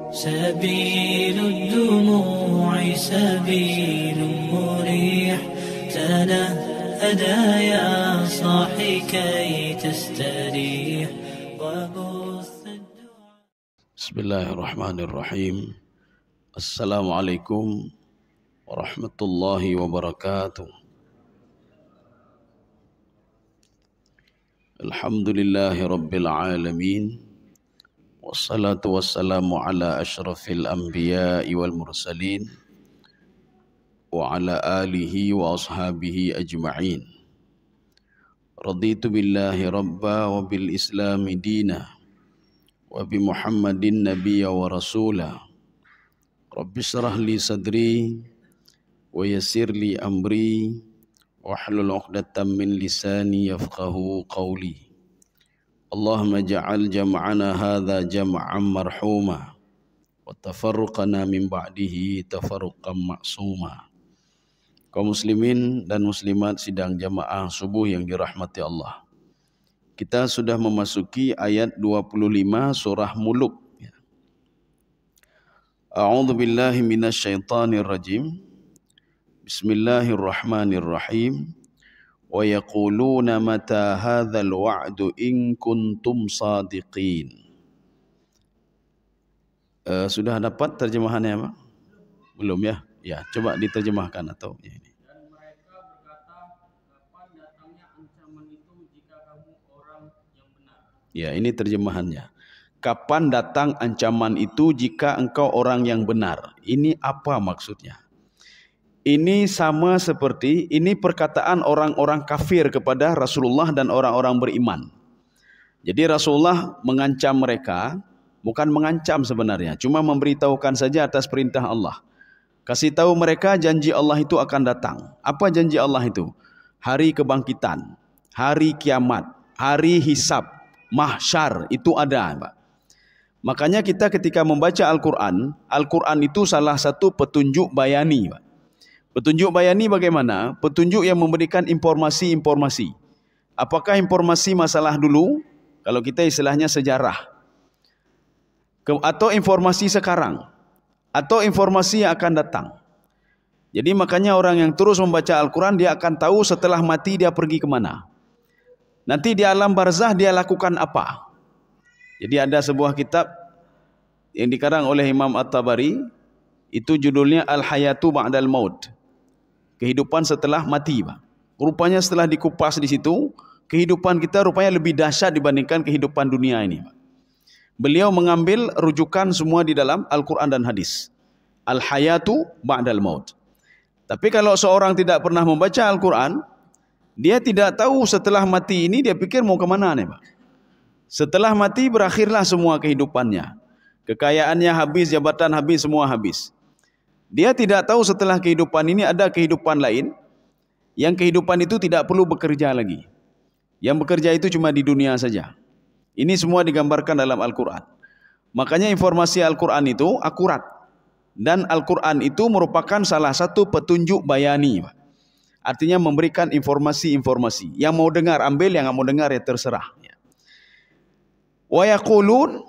سبيل الدموع سبيل مريح تنهدى يا صاحي كي تستريح وبث الدعاء. بسم الله الرحمن الرحيم. السلام عليكم ورحمة الله وبركاته. الحمد لله رب العالمين والصلاة والسلام على أشرف الأنبياء والمرسلين وعلى آله وأصحابه أجمعين. رضيت بالله ربا وبالإسلام دينا وبمحمد نبيا ورسولا. رب اشرح لي صدري ويسر لي أمري واحلل عقدة من لساني يفقه قولي. اللهم اجعل جمعنا هذا جمعا مرحوما وتفرقنا من بعده تفرقا معصوما. Kaum muslimin dan muslimat sidang jamaah subuh yang dirahmati Allah. Kita sudah memasuki ayat 25 surah Muluk. A'udzu billahi minasyaitonir rajim. Bismillahirrahmanirrahim. Wa yaquluna mata hadzal wa'du in kuntum shadiqin. Sudah dapat terjemahannya, Pak? Belum ya? Ya, coba diterjemahkan atau ya ini. Dan mereka berkata, kapan datangnya ancaman itu jika kamu orang yang benar? Ya, ini terjemahannya. Kapan datang ancaman itu jika engkau orang yang benar? Ini apa maksudnya? Ini sama seperti ini perkataan orang-orang kafir kepada Rasulullah dan orang-orang beriman. Jadi Rasulullah mengancam mereka, bukan mengancam sebenarnya, cuma memberitahukan saja atas perintah Allah. Kasih tahu mereka janji Allah itu akan datang. Apa janji Allah itu? Hari kebangkitan, hari kiamat, hari hisab, mahsyar itu ada, Pak. Makanya kita ketika membaca Al-Quran, Al-Quran itu salah satu petunjuk bayani, Pak. Petunjuk bayani bagaimana? Petunjuk yang memberikan informasi-informasi. Apakah informasi masalah dulu? Kalau kita istilahnya sejarah. Atau informasi sekarang. Atau informasi yang akan datang. Jadi makanya orang yang terus membaca Al-Quran, dia akan tahu setelah mati dia pergi kemana. Nanti di alam barzah dia lakukan apa. Jadi ada sebuah kitab yang dikarang oleh Imam At-Tabari. Itu judulnya Al-Hayatu Ba'dal Maut. Kehidupan setelah mati, Pak. Rupanya setelah dikupas di situ, kehidupan kita rupanya lebih dahsyat dibandingkan kehidupan dunia ini, Pak. Beliau mengambil rujukan semua di dalam Al-Quran dan hadis. Al-Hayatu Ba'dal Maut. Tapi kalau seorang tidak pernah membaca Al-Quran, dia tidak tahu setelah mati ini dia pikir mau kemana nih, Pak. Setelah mati berakhirlah semua kehidupannya. Kekayaannya habis, jabatan habis, semua habis. Dia tidak tahu setelah kehidupan ini ada kehidupan lain. Yang kehidupan itu tidak perlu bekerja lagi. Yang bekerja itu cuma di dunia saja. Ini semua digambarkan dalam Al-Quran. Makanya informasi Al-Quran itu akurat. Dan Al-Quran itu merupakan salah satu petunjuk bayani. Artinya memberikan informasi-informasi. Yang mau dengar ambil, yang nggak mau dengar ya terserah. Wa yaqulun,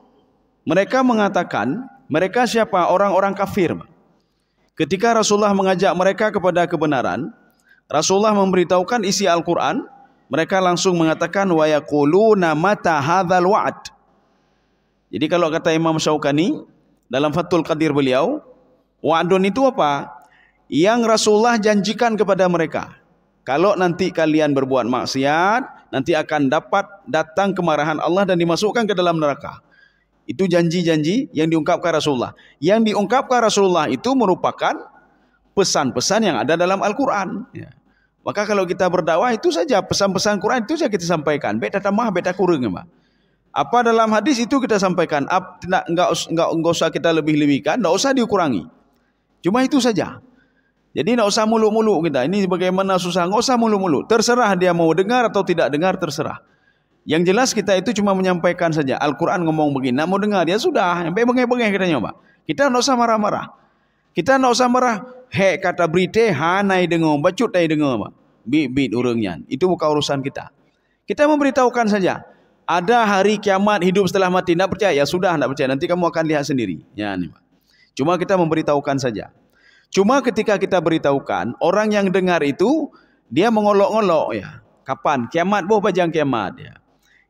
mereka mengatakan, mereka siapa? Orang-orang kafir. Ketika Rasulullah mengajak mereka kepada kebenaran, Rasulullah memberitahukan isi Al-Quran, mereka langsung mengatakan wa yaquluna mata hadzal wa'd. Jadi kalau kata Imam Syaukani dalam Fathul Qadir beliau, wa'dun itu apa? Yang Rasulullah janjikan kepada mereka. Kalau nanti kalian berbuat maksiat, nanti akan datang kemarahan Allah dan dimasukkan ke dalam neraka. Itu janji-janji yang diungkapkan Rasulullah. Yang diungkapkan Rasulullah itu merupakan pesan-pesan yang ada dalam Al-Quran. Ya. Maka kalau kita berdakwah itu saja, pesan-pesan Quran itu saja kita sampaikan. Beta tamah, beta kurang, Pak. Apa dalam hadis itu kita sampaikan. Enggak usah kita lebih-lebihkan, enggak usah dikurangi. Cuma itu saja. Jadi enggak usah mulu-mulu kita. Ini bagaimana susah, enggak usah mulu-mulu. Terserah dia mau dengar atau tidak dengar, terserah. Yang jelas kita itu cuma menyampaikan saja. Al-Quran ngomong begini, nak mau dengar, ya sudah. Sampai bengeh-bengeh kita nyoba. Kita enggak usah marah-marah. Kita enggak usah marah. Hek kata berita, hanai dengar, bacut tai dengar. Bit-bit urangnya. Itu bukan urusan kita. Kita memberitahukan saja. ada hari kiamat, hidup setelah mati. Tidak percaya? Ya sudah, tidak percaya. Nanti kamu akan lihat sendiri. Ya, ini, Pak. Cuma kita memberitahukan saja. Cuma ketika kita beritahukan, orang yang dengar itu, dia mengolok-olok. Ya. Kapan? Kiamat, boh pajang kiamat. Ya.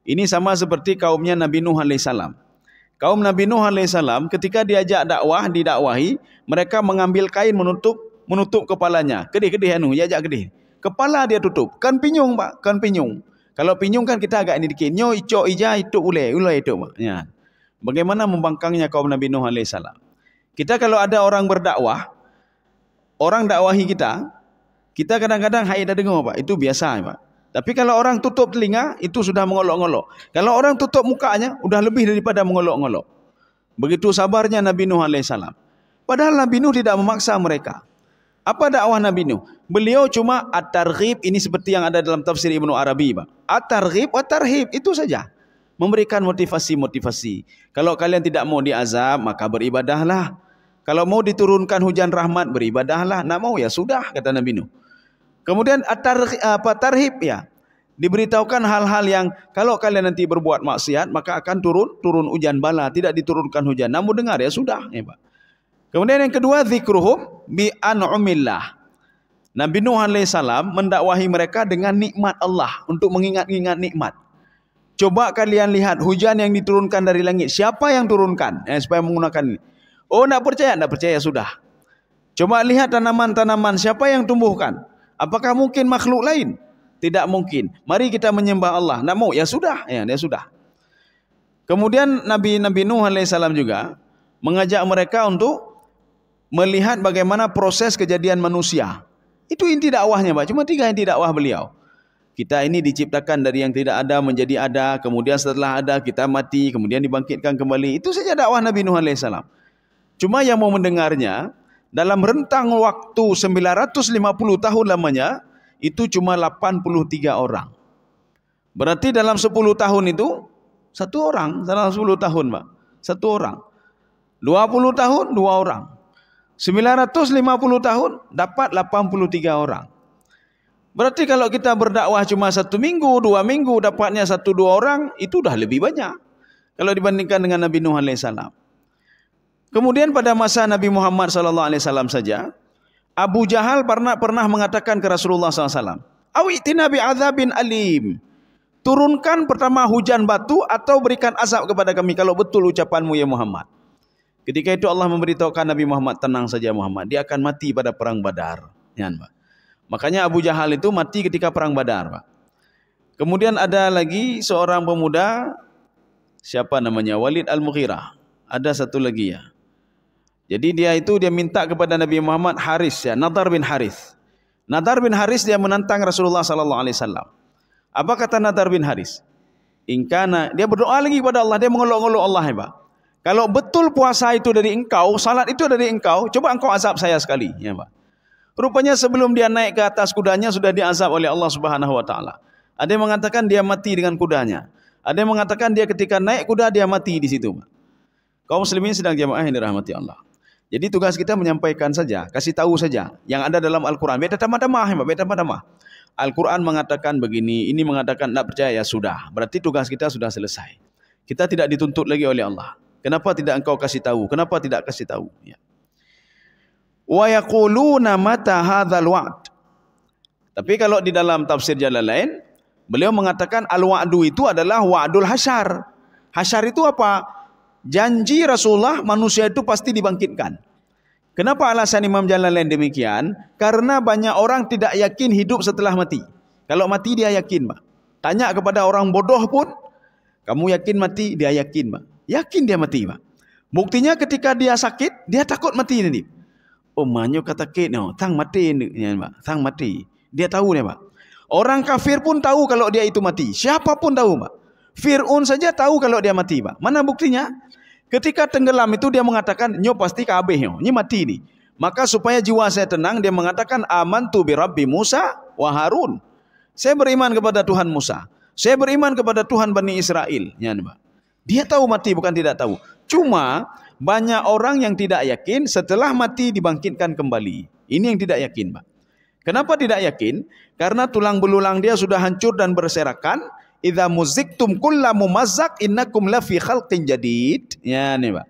Ini sama seperti kaumnya Nabi Nuh alaihissalam. Kaum Nabi Nuh alaihissalam ketika diajak dakwah, didakwahi, mereka mengambil kain menutup kepalanya. Kedih-kedih anu, diajak kedih. Kepala dia tutup. Kan pinyung, Pak, kan pinyung. Kalau pinyung kan kita agak ini dikit. Nyo icok ija itu ulai itu, Pak. Ya. Bagaimana membangkangnya kaum Nabi Nuh alaihissalam? Kita kalau ada orang berdakwah, orang dakwahi kita kadang-kadang hai dah dengar, Pak. Itu biasa, Pak. Tapi kalau orang tutup telinga, itu sudah mengolok-ngolok. Kalau orang tutup mukanya, sudah lebih daripada mengolok-ngolok. Begitu sabarnya Nabi Nuh alaihissalam. Padahal Nabi Nuh tidak memaksa mereka. Apa dakwah Nabi Nuh? Beliau cuma at-targhib, ini seperti yang ada dalam tafsir Ibnu Arabi, Pak. At-targhib, at-tarhib, itu saja. Memberikan motivasi-motivasi. Kalau kalian tidak mau diazab, maka beribadahlah. Kalau mau diturunkan hujan rahmat, beribadahlah. Nak mau ya sudah, kata Nabi Nuh. Kemudian at-tarhib, ya. Diberitahukan hal-hal yang kalau kalian nanti berbuat maksiat, maka akan turun hujan bala, tidak diturunkan hujan. Namun dengar ya sudah, ya, Pak. Kemudian yang kedua, zikruhum bi an'umillah. Nabi Nuh alaihissalam mendakwahi mereka dengan nikmat Allah, untuk mengingat-ingat nikmat. Coba kalian lihat hujan yang diturunkan dari langit. Siapa yang turunkan? Supaya menggunakan ini. Oh, nak percaya? Nak percaya, sudah. Coba lihat tanaman-tanaman. Siapa yang tumbuhkan? Apakah mungkin makhluk lain? Tidak mungkin. Mari kita menyembah Allah. Nak mau? Ya sudah. Ya sudah. Kemudian Nabi Nuh alaihissalam juga mengajak mereka untuk melihat bagaimana proses kejadian manusia. Itu inti dakwahnya, Pak. Cuma 3 inti dakwah beliau. Kita ini diciptakan dari yang tidak ada menjadi ada. Kemudian setelah ada kita mati. Kemudian dibangkitkan kembali. Itu saja dakwah Nabi Nuh alaihissalam. Cuma yang mau mendengarnya, dalam rentang waktu 950 tahun lamanya, itu cuma 83 orang. Berarti dalam 10 tahun itu, 1 orang. Dalam 10 tahun, Pak. 1 orang. 20 tahun, 2 orang. 950 tahun, dapat 83 orang. Berarti kalau kita berdakwah cuma 1 minggu, 2 minggu, dapatnya 1-2 orang, itu dah lebih banyak. Kalau dibandingkan dengan Nabi Nuh alaihissalam. Kemudian pada masa Nabi Muhammad SAW saja, Abu Jahal pernah mengatakan ke Rasulullah SAW, "Awi'tina bi'adzabin alim." Turunkan pertama hujan batu atau berikan azab kepada kami kalau betul ucapanmu ya Muhammad. Ketika itu Allah memberitahukan Nabi Muhammad, tenang saja Muhammad, dia akan mati pada perang Badar. Ya, Pak. Makanya Abu Jahal itu mati ketika perang Badar, Pak. Kemudian ada lagi seorang pemuda, siapa namanya? Walid Al-Mughirah. Ada satu lagi ya. Jadi dia minta kepada Nabi Muhammad Haris ya, Nadar bin Haris. Nadar bin Haris dia menantang Rasulullah SAW. Apa kata Nadar bin Haris? Ingkana, dia berdoa lagi kepada Allah, dia mengolok-olok Allah ya, Pak. Kalau betul puasa itu dari engkau, salat itu dari engkau, coba engkau azab saya sekali, ya, Pak. Rupanya sebelum dia naik ke atas kudanya sudah diazab oleh Allah Subhanahu wa taala. Ada yang mengatakan dia mati dengan kudanya. Ada yang mengatakan dia ketika naik kuda dia mati di situ, Pak. Kaum muslimin sedang jamaah yang dirahmati Allah. Jadi tugas kita menyampaikan saja, kasih tahu saja yang ada dalam Al-Quran. Beta tamah-tamah, beta tamah-tamah. Al-Quran mengatakan begini, ini mengatakan tidak percaya, ya sudah. Berarti tugas kita sudah selesai. Kita tidak dituntut lagi oleh Allah. Kenapa tidak engkau kasih tahu? Kenapa tidak kasih tahu? Ya. Wa yaquluna mata hadzal wa'd. Tapi kalau di dalam tafsir Jalalain, beliau mengatakan al-wa'du itu adalah wa'dul hasyar. Hasyar itu apa? Janji Rasulullah manusia itu pasti dibangkitkan. Kenapa alasan Imam Jalalain demikian? Karena banyak orang tidak yakin hidup setelah mati. Kalau mati dia yakin, Pak. Tanya kepada orang bodoh pun, kamu yakin mati? Dia yakin, Pak. Yakin dia mati, Pak. Buktinya ketika dia sakit, dia takut mati nanti. Oh, manyo kata sakit, no, tang mati, Pak. Tang mati. Dia tahu nih, Pak. Orang kafir pun tahu kalau dia itu mati. Siapapun tahu, Pak. Fir'aun saja tahu kalau dia mati, Pak. Mana buktinya? Ketika tenggelam itu dia mengatakan, nyo pasti kabeh, nyo mati ni. Maka supaya jiwa saya tenang, dia mengatakan, amantu bi Rabbi Musa wa Harun. Saya beriman kepada Tuhan Musa. Saya beriman kepada Tuhan Bani Israel. Ya, Pak. Dia tahu mati, bukan tidak tahu. Cuma banyak orang yang tidak yakin setelah mati dibangkitkan kembali. Ini yang tidak yakin, Pak. Kenapa tidak yakin? Karena tulang belulang dia sudah hancur dan berserakan. idza muziktum kulla mumazzaq innakum lafi khalqin jadid. Ya nih Pak.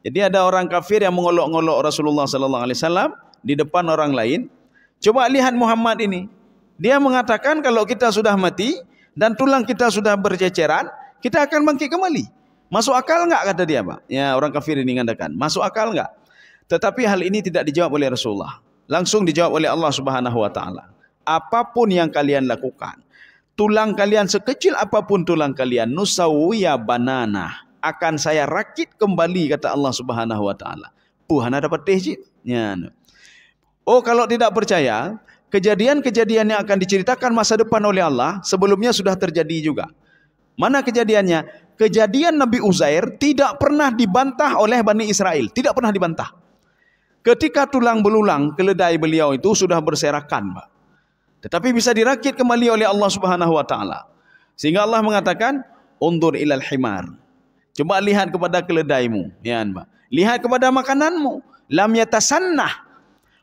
Jadi ada orang kafir yang mengolok-ngolok Rasulullah sallallahu alaihi wasallam di depan orang lain. Coba lihat Muhammad ini. Dia mengatakan kalau kita sudah mati dan tulang kita sudah berceceran, kita akan bangkit kembali. Masuk akal enggak kata dia, Pak? Ya, orang kafir ini mengatakan, masuk akal enggak? Tetapi hal ini tidak dijawab oleh Rasulullah. Langsung dijawab oleh Allah Subhanahu wa taala. Apapun yang kalian lakukan, tulang kalian sekecil apapun tulang kalian, nusawiya banana, akan saya rakit kembali kata Allah Subhanahu wa taala. Hana dapat teh. Ya. Oh, kalau tidak percaya, kejadian-kejadian yang akan diceritakan masa depan oleh Allah sebelumnya sudah terjadi juga. Mana kejadiannya? Kejadian Nabi Uzair tidak pernah dibantah oleh Bani Israel, tidak pernah dibantah. Ketika tulang belulang keledai beliau itu sudah berserakan, Pak. Tetapi bisa dirakit kembali oleh Allah Subhanahu wa taala. Sehingga Allah mengatakan, "Undur ilal himar." Coba lihat kepada keledaimu, ya, Pak. Lihat kepada makananmu, lam yatasannah.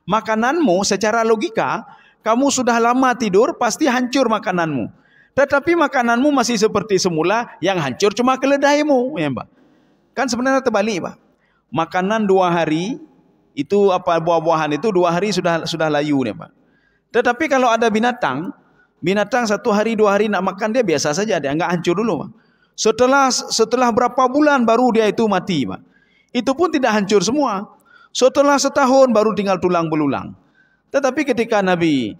Makananmu secara logika, kamu sudah lama tidur, pasti hancur makananmu. Tetapi makananmu masih seperti semula, yang hancur cuma keledaimu, ya, Pak. Kan sebenarnya terbalik, Pak. Makanan 2 hari, itu apa buah-buahan itu 2 hari sudah layu, ya, Pak. Tetapi kalau ada binatang 1 hari 2 hari nak makan dia biasa saja, dia enggak hancur dulu, Pak. Setelah berapa bulan baru dia itu mati, Pak. Itu pun tidak hancur semua. Setelah setahun baru tinggal tulang belulang. Tetapi ketika Nabi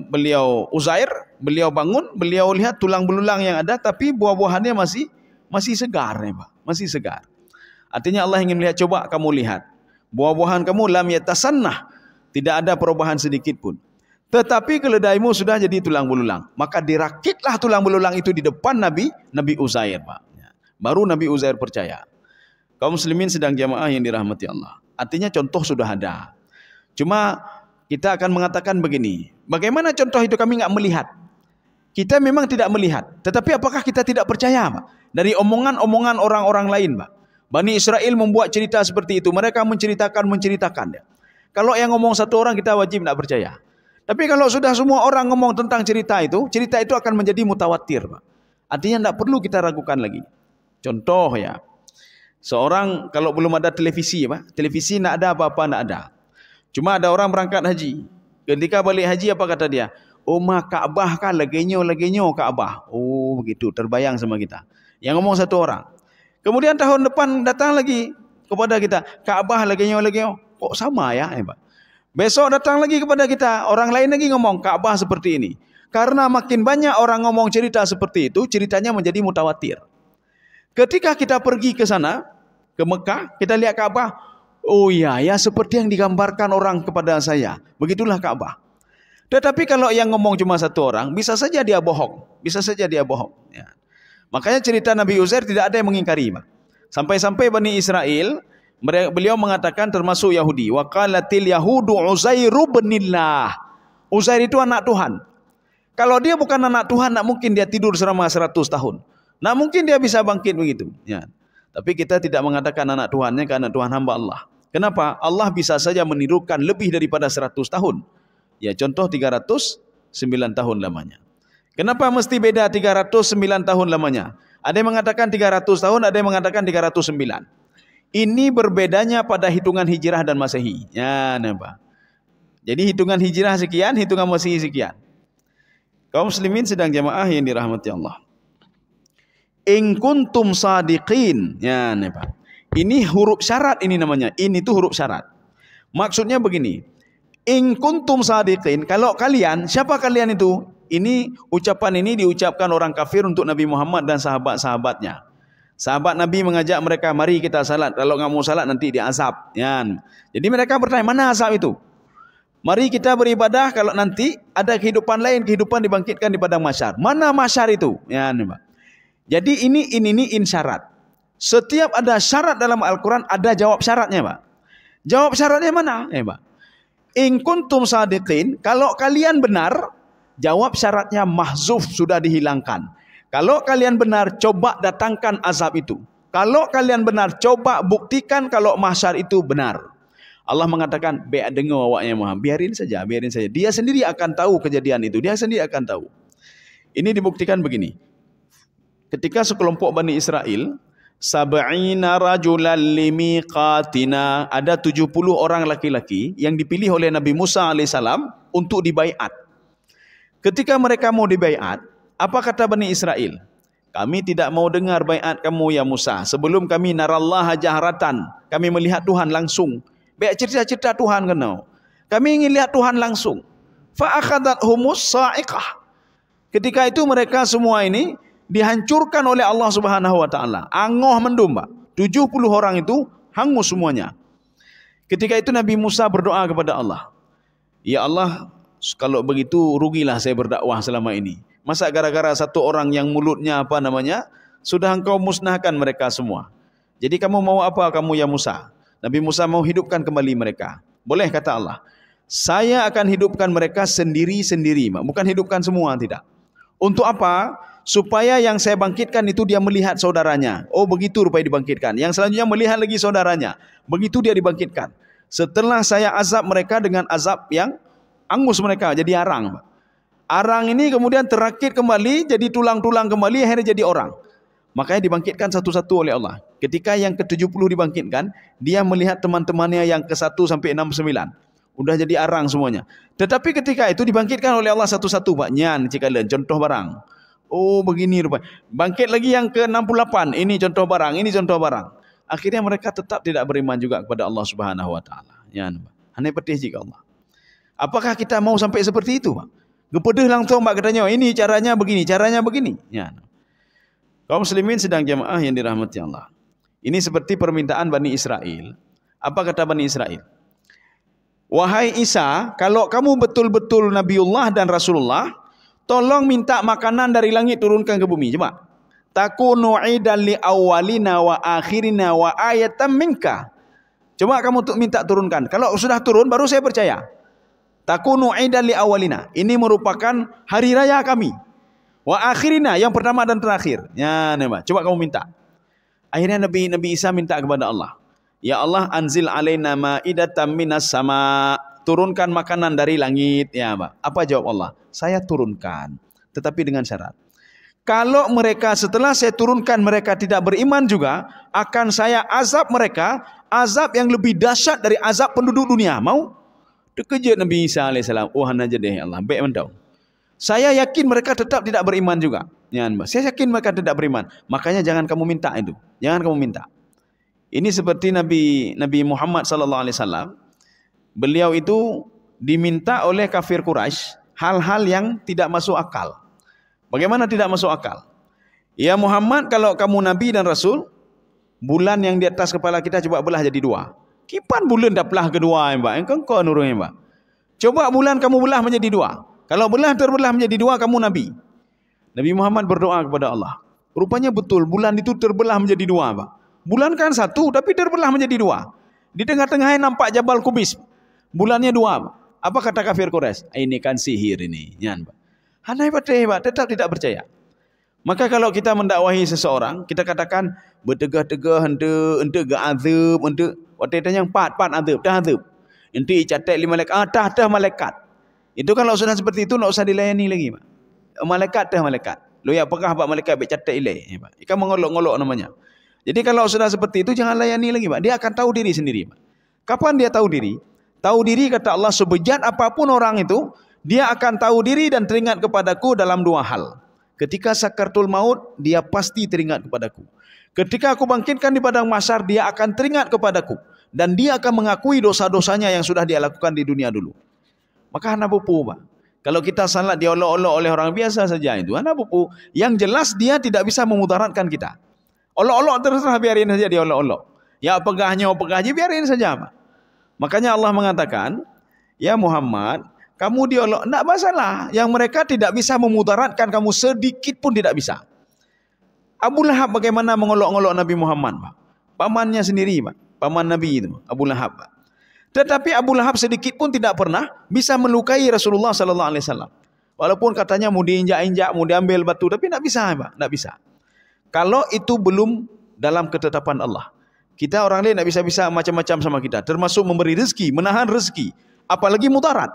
beliau Uzair, beliau bangun, beliau lihat tulang belulang yang ada, tapi buah-buahannya masih segar, ya, Pak. Masih segar. Artinya Allah ingin melihat, coba kamu lihat. Buah-buahan kamu lam yatasannah, tidak ada perubahan sedikit pun. Tetapi keledaimu sudah jadi tulang belulang. Maka dirakitlah tulang belulang itu di depan Nabi Uzair, Pak. Baru Nabi Uzair percaya. Kaum muslimin sedang jamaah yang dirahmati Allah. Artinya contoh sudah ada. Cuma kita akan mengatakan begini. Bagaimana contoh itu kami enggak melihat? Kita memang tidak melihat. Tetapi apakah kita tidak percaya, Pak? Dari omongan-omongan orang-orang lain, Pak. Bani Israel membuat cerita seperti itu. Mereka menceritakan. Kalau yang ngomong satu orang kita wajib tidak percaya. Tapi kalau sudah semua orang ngomong tentang cerita itu akan menjadi mutawatir, Pak. Artinya tidak perlu kita ragukan lagi. Contoh ya, seorang kalau belum ada televisi, Pak, televisi tidak ada apa-apa, tidak ada. Cuma ada orang berangkat haji. Ketika balik haji apa kata dia? Oh, Ka'bah kan lagenyo Ka'bah. Oh, begitu, terbayang sama kita. Yang ngomong satu orang. Kemudian tahun depan datang lagi kepada kita, Ka'bah lagenyo. Kok sama ya, Pak? Besok datang lagi kepada kita, orang lain lagi ngomong Ka'bah seperti ini. Karena makin banyak orang ngomong cerita seperti itu, ceritanya menjadi mutawatir. Ketika kita pergi ke sana, ke Mekah, kita lihat Ka'bah, oh iya, ya seperti yang digambarkan orang kepada saya. Begitulah Ka'bah. Tetapi kalau yang ngomong cuma satu orang, bisa saja dia bohong. Ya. Makanya cerita Nabi Uzair tidak ada yang mengingkari, Pak. Sampai-sampai Bani Israel, beliau mengatakan termasuk Yahudi, wa qalatil yahudu Uzairu ibnillah. Uzair itu anak Tuhan. Kalau dia bukan anak Tuhan, tak mungkin dia tidur selama 100 tahun. Tak mungkin dia bisa bangkit begitu. Ya. Tapi kita tidak mengatakan anak Tuhannya karena Tuhan hamba Allah. Kenapa? Allah bisa saja menirukan lebih daripada 100 tahun. Ya, contoh 309 tahun lamanya. Kenapa mesti beda 309 tahun lamanya? Ada yang mengatakan 300 tahun, ada yang mengatakan 309. Ini berbedanya pada hitungan hijrah dan masehi. Ya, nampak. Jadi hitungan hijrah sekian, hitungan masehi sekian. Kaum muslimin sedang jamaah yang dirahmati Allah. In kuntum sadiqin. Ya, nampak. Ini huruf syarat ini namanya. Ini tuh huruf syarat. Maksudnya begini. In kuntum sadiqin. Kalau kalian, siapa kalian itu? Ini ucapan ini diucapkan orang kafir untuk Nabi Muhammad dan sahabat-sahabatnya. Sahabat Nabi mengajak mereka, mari kita salat. Kalau nggak mau salat nanti diazab. Ya. Jadi mereka bertanya, mana azab itu? Mari kita beribadah kalau nanti ada kehidupan lain, kehidupan dibangkitkan di padang mahsyar. Mana mahsyar itu? Ya, Pak. Jadi ini syarat. Setiap ada syarat dalam Al-Quran ada jawab syaratnya, Pak. Jawab syaratnya mana? Ya, Pak. In kuntum sadiqin, kalau kalian benar, jawab syaratnya mahzuf, sudah dihilangkan. Kalau kalian benar, coba datangkan azab itu. Kalau kalian benar, coba buktikan kalau mahsyar itu benar. Allah mengatakan, dengar awaknya Muhammad, biarin saja. Dia sendiri akan tahu kejadian itu. Dia sendiri akan tahu. Ini dibuktikan begini. Ketika sekelompok Bani Israel, sab'ina rajulan limiqatina, ada 70 orang laki-laki yang dipilih oleh Nabi Musa alaihissalam untuk dibaiat. Ketika mereka mau dibaiat, apa kata Bani Israel? Kami tidak mau dengar baiat kamu ya Musa sebelum kami narallaha jahratan, kami melihat Tuhan langsung. Baik cerita-cerita Tuhan kena. Kami ingin lihat Tuhan langsung. Fa akhadhathumus sa'iqah. Ketika itu mereka semua ini dihancurkan oleh Allah Subhanahu wa taala. Angoh mendung, Pak. 70 orang itu hangus semuanya. Ketika itu Nabi Musa berdoa kepada Allah. Ya Allah, kalau begitu rugilah saya berdakwah selama ini. Masa gara-gara satu orang yang mulutnya sudah engkau musnahkan mereka semua. Jadi kamu mau apa kamu ya Musa? Nabi Musa mau hidupkan kembali mereka. Boleh kata Allah. Saya akan hidupkan mereka sendiri-sendiri, bukan hidupkan semua, tidak. Untuk apa? Supaya yang saya bangkitkan itu dia melihat saudaranya. Oh begitu rupanya dibangkitkan. Yang selanjutnya melihat lagi saudaranya. Begitu dia dibangkitkan. Setelah saya azab mereka dengan azab yang angus mereka, jadi arang. Arang ini kemudian terakit kembali, jadi tulang-tulang kembali, akhirnya jadi orang. Makanya dibangkitkan satu-satu oleh Allah. Ketika yang ke-70 dibangkitkan, dia melihat teman-temannya yang ke-1 sampai 69. Udah jadi arang semuanya. Tetapi ketika itu dibangkitkan oleh Allah satu-satu, Pak. Nyan, cikalen, contoh barang. Oh begini rupanya. Bangkit lagi yang ke-68. Ini contoh barang, ini contoh barang. Akhirnya mereka tetap tidak beriman juga kepada Allah Subhanahu wa taala. Nyan, Pak. Aneh pedih jika Allah. Apakah kita mau sampai seperti itu, Pak? Gepedeh langsung Pak katanya, ini caranya begini, caranya begini. Nyan. Kaum muslimin sedang jamaah yang dirahmati Allah. Ini seperti permintaan Bani Israel. Apa kata Bani Israel? Wahai Isa, kalau kamu betul-betul Nabiullah dan Rasulullah, tolong minta makanan dari langit turunkan ke bumi. Coba. Takunu idan li awwalina wa akhirina wa ayatan minka. Coba kamu minta turunkan. Kalau sudah turun baru saya percaya. Takunu idan li awwalina. Ini merupakan hari raya kami. Wa akhirina, yang pertama dan terakhir. Ya, coba kamu minta. Akhirnya Nabi Isa minta kepada Allah. Ya Allah, anzil alaina ma'idatan minas sama. Turunkan makanan dari langit. Ya, Pak. Apa jawab Allah? Saya turunkan. Tetapi dengan syarat. Kalau mereka setelah saya turunkan mereka tidak beriman juga, akan saya azab mereka, azab yang lebih dahsyat dari azab penduduk dunia. Mau? Terkejut Nabi Isa AS. Oh, hana je deh Allah. Baik mentau. Saya yakin mereka tetap tidak beriman juga. Ya, saya yakin mereka tidak beriman. Makanya jangan kamu minta itu. Jangan kamu minta. Ini seperti Nabi Muhammad SAW. Beliau itu diminta oleh kafir Quraisy hal-hal yang tidak masuk akal. Bagaimana tidak masuk akal? Ya Muhammad, kalau kamu Nabi dan Rasul, bulan yang di atas kepala kita coba belah jadi 2. Kipan bulan dah belah kedua, Mbak. Engkau nurung, Mbak. Coba bulan kamu belah menjadi 2. Kalau terbelah menjadi 2, kamu Nabi. Nabi Muhammad berdoa kepada Allah. Rupanya betul, bulan itu terbelah menjadi 2, Pak. Bulan kan 1, tapi terbelah menjadi 2. Di tengah-tengahnya nampak Jabal Kubis. Bulannya 2. Apa kata kafir Quraisy? Ini kan sihir ini. Nyan, Pak. Hanai patih, Pak. Tetap tidak percaya. Maka kalau kita mendakwahi seseorang, kita katakan bertegah-tegah ente azab, ente waktu yang 4 azab, dah azab. Ente catat 5 malaikat, dah malaikat. Itu kalau sudah seperti itu tak usah dilayani lagi, Pak. Malaikat dah malaikat. Lo ya apakah Pak malaikat baik catat ilai, Pak. Ikan mengolok-ngolok namanya. Jadi kalau sudah seperti itu jangan layani lagi, Pak. Dia akan tahu diri sendiri, Pak. Kapan dia tahu diri? Tahu diri kata Allah, sebejat apapun orang itu, dia akan tahu diri dan teringat kepadaku dalam 2 hal. Ketika sakaratul maut, dia pasti teringat kepadaku. Ketika aku bangkitkan di padang mahsyar, dia akan teringat kepadaku. Dan dia akan mengakui dosa-dosanya yang sudah dia lakukan di dunia dulu. Maka hana bupu, Pak. Kalau kita salat diolok-olok oleh orang biasa saja itu, hana bupu. Yang jelas dia tidak bisa memudaratkan kita. Olok-olok terserah, biarin saja dia olok-olok. Ya pegahnya, biarin saja, Pak. Makanya Allah mengatakan, ya Muhammad, kamu diolok, tidak masalah. Yang mereka tidak bisa memudaratkan kamu sedikit pun tidak bisa. Abu Lahab bagaimana mengolok-olok Nabi Muhammad, Pak? Pamannya sendiri, Pak. Paman Nabi itu, Abu Lahab, Pak. Tetapi Abu Lahab sedikit pun tidak pernah bisa melukai Rasulullah SAW. Walaupun katanya mau diinjak-injak, mau diambil batu, tapi tidak bisa, Pak. Tidak bisa. Kalau itu belum dalam ketetapan Allah. Kita orang lain tidak bisa macam-macam sama kita. Termasuk memberi rezeki, menahan rezeki. Apalagi mudarat.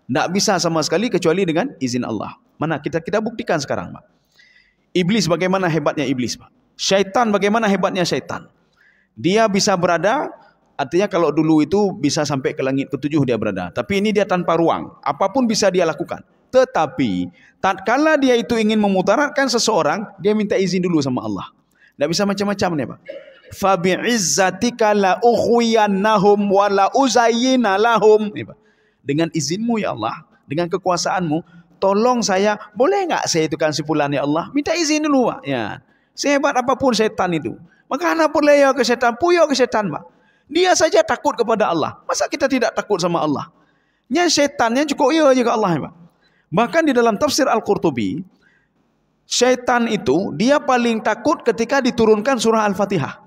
Tak bisa sama sekali kecuali dengan izin Allah. Mana kita buktikan sekarang, Pak. Iblis, bagaimana hebatnya iblis, Pak. Syaitan, bagaimana hebatnya syaitan. Dia bisa berada, artinya kalau dulu itu bisa sampai ke langit ke-7 dia berada. Tapi ini dia tanpa ruang. Apapun bisa dia lakukan. Tetapi tatkala dia itu ingin memudaratkan seseorang, dia minta izin dulu sama Allah. Tak bisa macam-macam ni, Pak. Fa bi'izzatika la ukhwiyannahum wa la uzayyina lahum. Dengan izinmu ya Allah, dengan kekuasaanmu, tolong saya, boleh enggak saya itu kan sipulan ya Allah? Minta izin dulu, Pak. Ya. Sehebat apapun setan itu. Maka anak boleh ya ke setan, puyo ke setan, Pak. Dia saja takut kepada Allah. Masa kita tidak takut sama Allah? Nya setannya cukup ya juga Allah, Pak. Bahkan di dalam tafsir Al-Qurtubi, syaitan itu dia paling takut ketika diturunkan surah Al-Fatihah.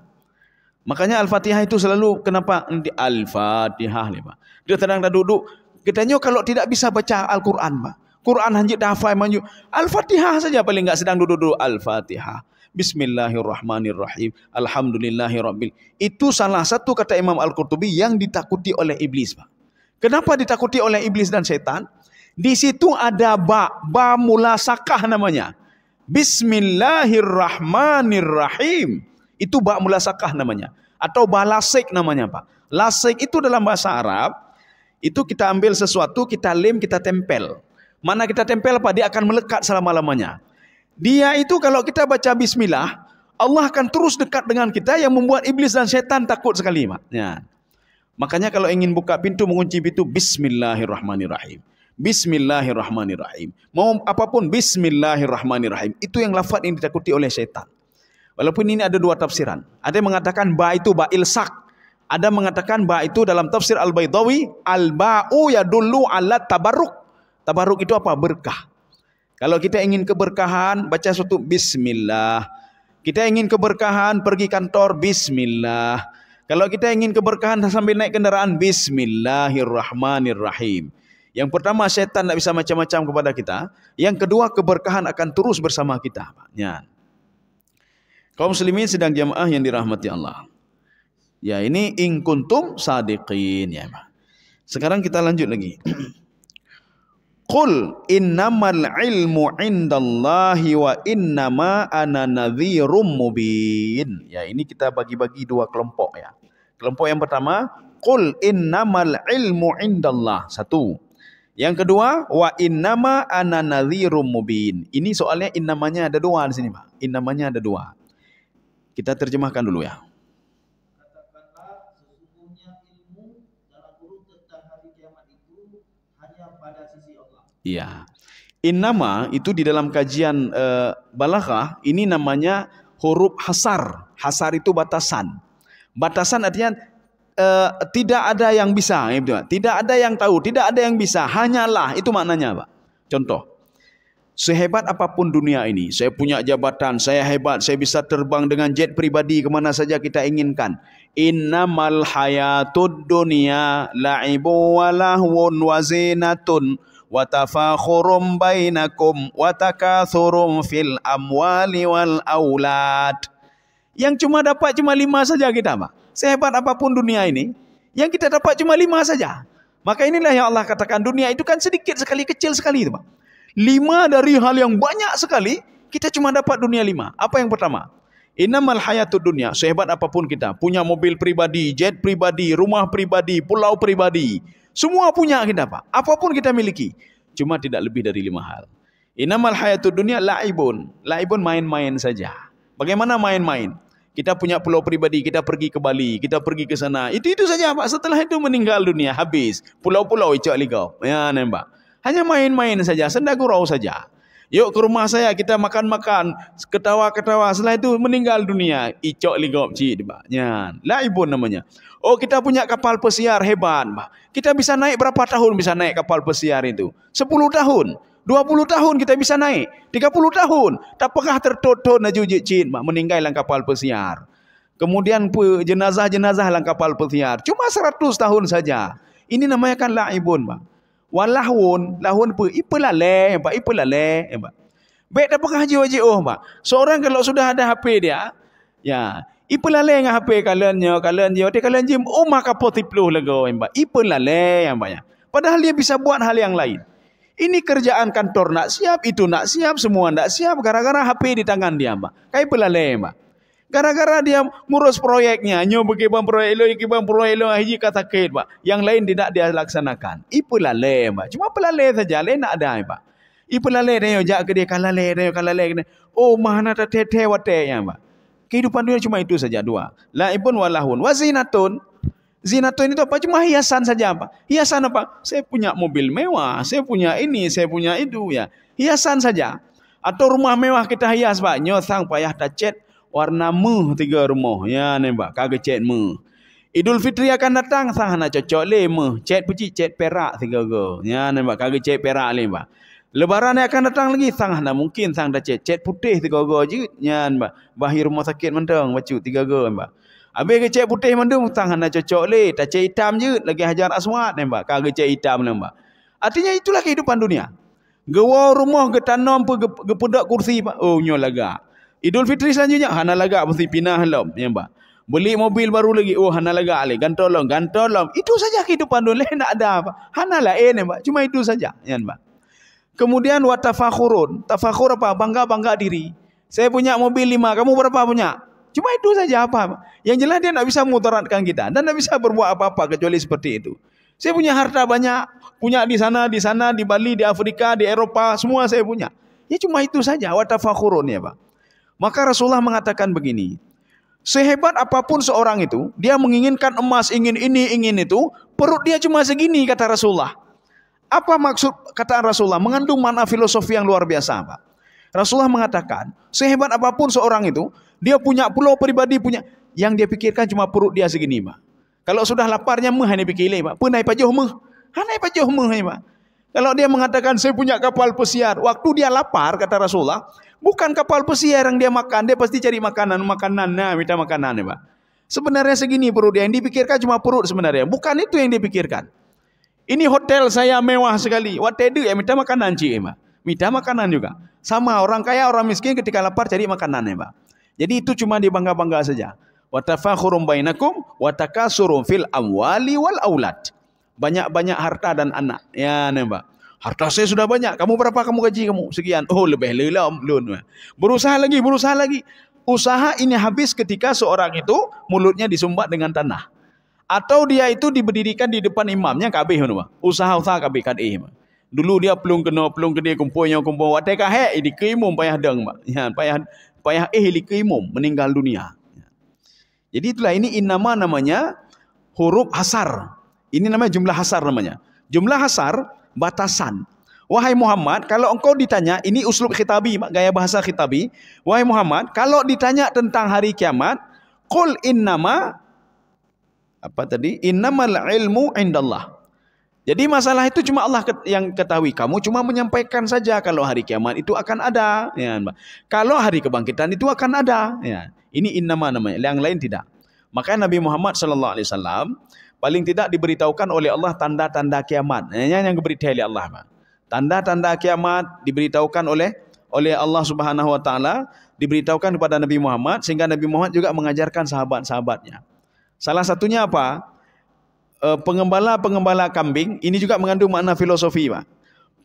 Makanya Al-Fatihah itu selalu, kenapa Al-Fatihah ni, Pak. Dia sedang dah duduk, katanya kalau tidak bisa baca Al-Quran, Pak. Quran hanjit dah hafal manju. Al-Fatihah saja paling enggak sedang duduk-duduk. Al-Fatihah. Bismillahirrahmanirrahim. Alhamdulillahirabbil. Itu salah satu kata Imam Al-Qurtubi yang ditakuti oleh iblis, Pak. Kenapa ditakuti oleh iblis dan setan? Di situ ada ba mulasakah namanya. Bismillahirrahmanirrahim. Itu ba mulasakah namanya. Atau ba lasik namanya, Pak. Lasik itu dalam bahasa Arab, itu kita ambil sesuatu, kita lem, kita tempel. Mana kita tempel, Pak, dia akan melekat selama-lamanya. Dia itu kalau kita baca bismillah, Allah akan terus dekat dengan kita, yang membuat iblis dan setan takut sekali, Pak. Ya. Makanya kalau ingin buka pintu, mengunci pintu, bismillahirrahmanirrahim. Bismillahirrahmanirrahim. Mau apapun, bismillahirrahmanirrahim. Itu yang lafaz yang ditakuti oleh setan. Walaupun ini ada dua tafsiran. Ada yang mengatakan ba itu ba ilsak. Ada mengatakan ba itu dalam tafsir Al-Baydawi, al-ba'u yadullu ala tabarruk. Tabarruk itu apa? Berkah. Kalau kita ingin keberkahan, baca suatu bismillah. Kita ingin keberkahan, pergi kantor, bismillah. Kalau kita ingin keberkahan sambil naik kendaraan, bismillahirrahmanirrahim. Yang pertama, setan tak bisa macam-macam kepada kita. Yang kedua, keberkahan akan terus bersama kita. Ya. Kaum muslimin sedang jamaah yang dirahmati Allah. Ya, ini in kuntum sadiqin, ya. Sekarang kita lanjut lagi. Qul innamal ilmu indallahi wa innama ana nadhirum mubin. Ya, ini kita bagi-bagi dua kelompok, ya. Kelompok yang pertama, qul innamal ilmu indallah. Satu. Yang kedua, wa innama ana nadhirum mubin. Ini soalnya innamanya ada dua di sini, Pak. Innamanya ada dua. Kita terjemahkan dulu, ya. Katakanlah sesungguhnya ilmu dalam kurung tentang hari kiamat itu hanya pada sisi Allah. Iya. Innama itu di dalam kajian balaghah ini namanya huruf hasar. Hasar itu batasan. Batasan artinya tidak ada yang bisa, tidak ada yang tahu, tidak ada yang bisa, hanyalah, itu maknanya, Pak. Contoh, sehebat apapun dunia ini, saya punya jabatan, saya hebat, saya bisa terbang dengan jet pribadi kemana saja kita inginkan. Innamal hayatud dunya la'ibu wa lahwun wa zinatun wa tafakhurum bainakum wa takathurum fil amwali wal aulad. Yang cuma dapat cuma 5 saja kita, Pak. Sehebat apapun dunia ini, yang kita dapat cuma 5 saja. Maka inilah yang Allah katakan, dunia itu kan sedikit sekali, kecil sekali, Pak. 5 dari hal yang banyak sekali, kita cuma dapat dunia 5. Apa yang pertama? Innamal hayatud dunya, sehebat apapun kita, punya mobil pribadi, jet pribadi, rumah pribadi, pulau pribadi, semua punya kita, Pak. Apapun kita miliki, cuma tidak lebih dari 5 hal. Innamal hayatud dunya la'ibun. La'ibun main-main saja. Bagaimana main-main? Kita punya pulau pribadi, kita pergi ke Bali, kita pergi ke sana. Itu saja, Pak. Setelah itu meninggal dunia, habis. Pulau-pulau icok ligau. Ya, nampak. Hanya main-main saja, senda gurau saja. Yuk ke rumah saya, kita makan-makan, ketawa-ketawa. Setelah itu meninggal dunia, icok ligau cik, Pak. Ya, laibun namanya. Oh, kita punya kapal pesiar hebat, Pak. Kita bisa naik berapa tahun bisa naik kapal pesiar itu? 10 tahun. 20 tahun kita bisa naik. 30 tahun. Tak pernah tertoton najujit cin, Mak, meninggal dalam kapal pesiar. Kemudian jenazah-jenazah dalam kapal pesiar. Cuma 100 tahun saja. Ini namanya kan la'ibun, Mak. Walahun, lahun pun ipelale, Pak, ipelale, Pak. Baik tak pernah haji-haji, Pak. Seorang kalau sudah ada HP dia, ya, ipelale dengan HP kalian dia kalian jim, maka potipluh lego, Pak. Ipelale, Pak, ya. Padahal dia bisa buat hal yang lain. Ini kerjaan kantor nak siap, itu nak siap, semua nak siap. Gara-gara HP di tangan dia, Pak. Kayak pelalai, Pak. Gara-gara dia ngurus proyeknya, nyo bagi bang proyek lo, haji kata kait, Pak. Yang lain tidak dia laksanakan. Ipu lalai, Pak. Cuma pelalai saja, lain nak ada, Pak. Ipu lalai dia, jak ke dia kalalai. Oh, mana tak tete wate ya, Pak. Kehidupan dunia cuma itu saja dua. Laibun walahun, wazinatun. Zinatun itu apa? Cuma hiasan saja, Pak. Hiasan apa? Saya punya mobil mewah, saya punya ini, saya punya itu, ya. Hiasan saja. Atau rumah mewah kita hias, Pak. Nyosang payah tak cat warna meh 3 rumah. Ya, nih, Pak. Kagak cat meh. Idul Fitri akan datang, sang nak cocok le meh. Cat puji, cat perak 3 go. Ya, nih, Pak. Kagak cat perak le, Pak. Lebaran yang akan datang lagi, sang nak mungkin sang dah cat putih 3 go je. Ya, nih, Pak. Bahir rumah sakit mentang, bacu 3 go, Pak. Habis kecek putih mandung tangan nak cocok le, tak cek hitam je lagi Hajar Aswad nembak. Kagak cek hitam nembak. Artinya itulah kehidupan dunia. Gewa rumah ke tanam pe gepudak kursi, Pak. Oh nyo laga. Idul Fitri selanjutnya hana laga mesti pinah lom nembak. Beli mobil baru lagi, oh hana laga le, gantolong. Itu saja kehidupan dunia, tak ada apa. Hana lain nembak. Cuma itu saja, ya nembak. Kemudian watafakhurun. Tafakhur apa? Bangga diri. Saya punya mobil 5, kamu berapa punya? Cuma itu saja apa. Yang jelas dia tidak bisa memudaratkan kita. Dan tidak bisa berbuat apa-apa kecuali seperti itu. Saya punya harta banyak. Punya di sana, di Bali, di Afrika, di Eropa. Semua saya punya. Ya cuma itu saja. Watafakhurun ya, Pak. Maka Rasulullah mengatakan begini. Sehebat apapun seorang itu. Dia menginginkan emas, ingin ini, ingin itu. Perut dia cuma segini kata Rasulullah. Apa maksud kata Rasulullah? Mengandung makna filosofi yang luar biasa, Pak. Rasulullah mengatakan. Sehebat apapun seorang itu. Dia punya pulau pribadi, punya. Yang dia pikirkan cuma perut dia segini, Pak. Kalau sudah laparnya meh ini pikir, Pak. Punai pajuh meh. Hanai pajuh meh, Pak. Kalau dia mengatakan saya punya kapal pesiar, waktu dia lapar kata Rasulullah, bukan kapal pesiar yang dia makan, dia pasti cari makanan, nah minta makanan, Pak. Sebenarnya segini perut dia, yang dipikirkan cuma perut sebenarnya. Bukan itu yang dipikirkan. Ini hotel saya mewah sekali. Watedu ya minta makanan cik, Pak. Minta makanan juga. Sama orang kaya, orang miskin ketika lapar cari makanan, Pak. Jadi itu cuma dibangga-bangga saja. Wa tafakhurum bainakum wa takasurum fil amwali wal aulad. Banyak-banyak harta dan anak. Ya, Pak. Harta saya sudah banyak. Kamu berapa kamu gaji kamu? Sekian. Oh, lebih lelam. Berusaha lagi. Usaha ini habis ketika seorang itu mulutnya disumbat dengan tanah. Atau dia itu diberdirikan di depan imamnya kabeh, Pak. Usaha kabeh kadeh. Dulu dia pelung kena kumpul watekah di keimum payah deng, Pak. Ya, payah likimum meninggal dunia. Jadi itulah ini innama namanya huruf hasar. Ini namanya jumlah hasar namanya. Jumlah hasar batasan. Wahai Muhammad, kalau engkau ditanya, ini uslub khitabi, gaya bahasa khitabi. Wahai Muhammad, kalau ditanya tentang hari kiamat, qul innama innamal ilmu indallah. Jadi masalah itu cuma Allah yang ketahui. Kamu cuma menyampaikan saja kalau hari kiamat itu akan ada. Ya, kalau hari kebangkitan itu akan ada. Ya, ini innama namanya. Yang lain tidak. Makanya Nabi Muhammad SAW paling tidak diberitahukan oleh Allah tanda-tanda kiamat. Yang diberitahu oleh Allah. Tanda-tanda kiamat diberitahukan oleh Allah Subhanahu Wa Taala, diberitahukan kepada Nabi Muhammad, sehingga Nabi Muhammad juga mengajarkan sahabat-sahabatnya. Salah satunya apa? Pengembala kambing ini juga mengandung makna filosofi, Pak.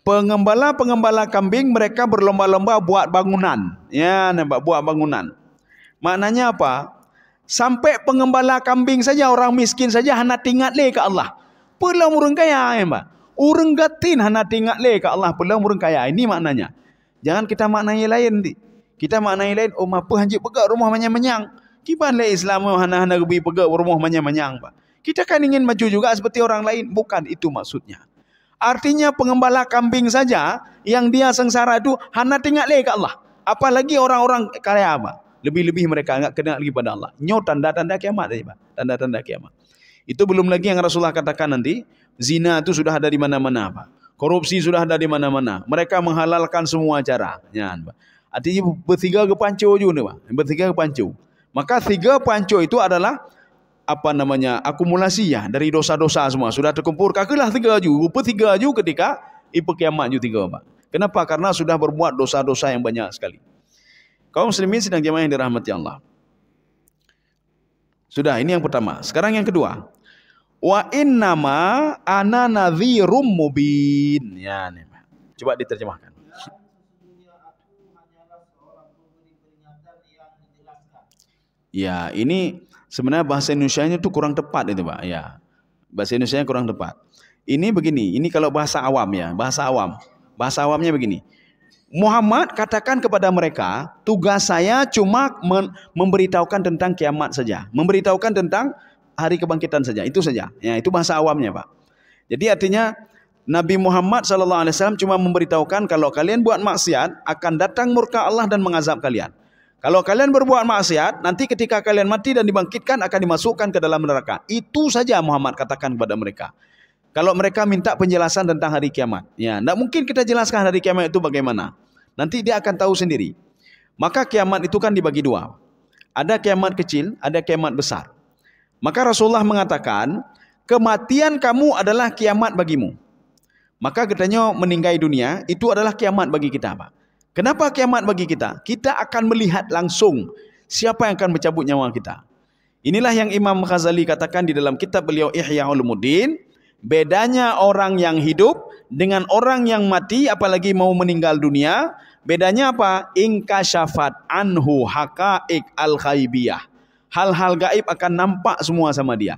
Pengembala kambing mereka berlomba-lomba buat bangunan. Ya, nampak buat bangunan. Maknanya apa? Sampai pengembala kambing saja, orang miskin saja hana tingat le ke Allah. Pelang urang kaya, ya, Pak. Urang gatin hana tingat le ke Allah, pelang urang kaya. Ini maknanya. Jangan kita maknanya lain, kita maknanya lain. Oh, mampu hanjik pegak rumah menyang-menyang. Kiban le Islam hana gebi pegak rumah menyang-menyang, Pak. Kita kan ingin maju juga seperti orang lain. Bukan itu maksudnya. Artinya pengembala kambing saja yang dia sengsara itu hana tinggal lagi ke Allah. Apalagi orang-orang kaya, Pak. Lebih-lebih mereka enggak kenal lagi pada Allah. Nyo tanda-tanda kiamat tadi, Pak. Tanda-tanda kiamat. Itu belum lagi yang Rasulullah katakan nanti. Zina itu sudah ada di mana-mana, Pak. Korupsi sudah ada di mana-mana. Mereka menghalalkan semua cara. Ya, Pak. Artinya bertiga ke pancu juga, Pak. Bertiga ke pancu. Maka 3 pancu itu adalah akumulasi ya dari dosa-dosa semua sudah terkumpul. Kakelah 3 ju, rupa 3 ju ketika kiamat ju 3, Pak. Kenapa? Karena sudah berbuat dosa-dosa yang banyak sekali. Kaum muslimin sedang jemaah yang dirahmati Allah. Sudah, ini yang pertama. Sekarang yang kedua. Wa innama ana nadhirum mubin. Ya, nih. Coba diterjemahkan. Dan sesungguhnya aku hanyalah seorang pemberi peringatan yang menjelaskan. Ya, ini sebenarnya bahasa Indonesianya itu kurang tepat itu, Pak. Ya. Bahasa Indonesianya kurang tepat. Ini begini, ini kalau bahasa awam ya, bahasa awam. Bahasa awamnya begini. Muhammad katakan kepada mereka, tugas saya cuma memberitahukan tentang kiamat saja, memberitahukan tentang hari kebangkitan saja, itu saja. Ya, itu bahasa awamnya, Pak. Jadi artinya Nabi Muhammad SAW cuma memberitahukan kalau kalian buat maksiat akan datang murka Allah dan mengazab kalian. Kalau kalian berbuat maksiat, nanti ketika kalian mati dan dibangkitkan akan dimasukkan ke dalam neraka. Itu saja Muhammad katakan kepada mereka. Kalau mereka minta penjelasan tentang hari kiamat, ya, tidak mungkin kita jelaskan hari kiamat itu bagaimana. Nanti dia akan tahu sendiri. Maka kiamat itu kan dibagi dua. Ada kiamat kecil, ada kiamat besar. Maka Rasulullah mengatakan, kematian kamu adalah kiamat bagimu. Maka katanya meninggal dunia itu adalah kiamat bagi kita, Pak. Kenapa kiamat bagi kita? Kita akan melihat langsung siapa yang akan mencabut nyawa kita. Inilah yang Imam Ghazali katakan di dalam kitab beliau Ihya Ulumuddin. Bedanya orang yang hidup dengan orang yang mati, apalagi mau meninggal dunia. Bedanya apa? Inkashafat anhu haqa'iq al-ghaibiyah. Hal-hal gaib akan nampak semua sama dia.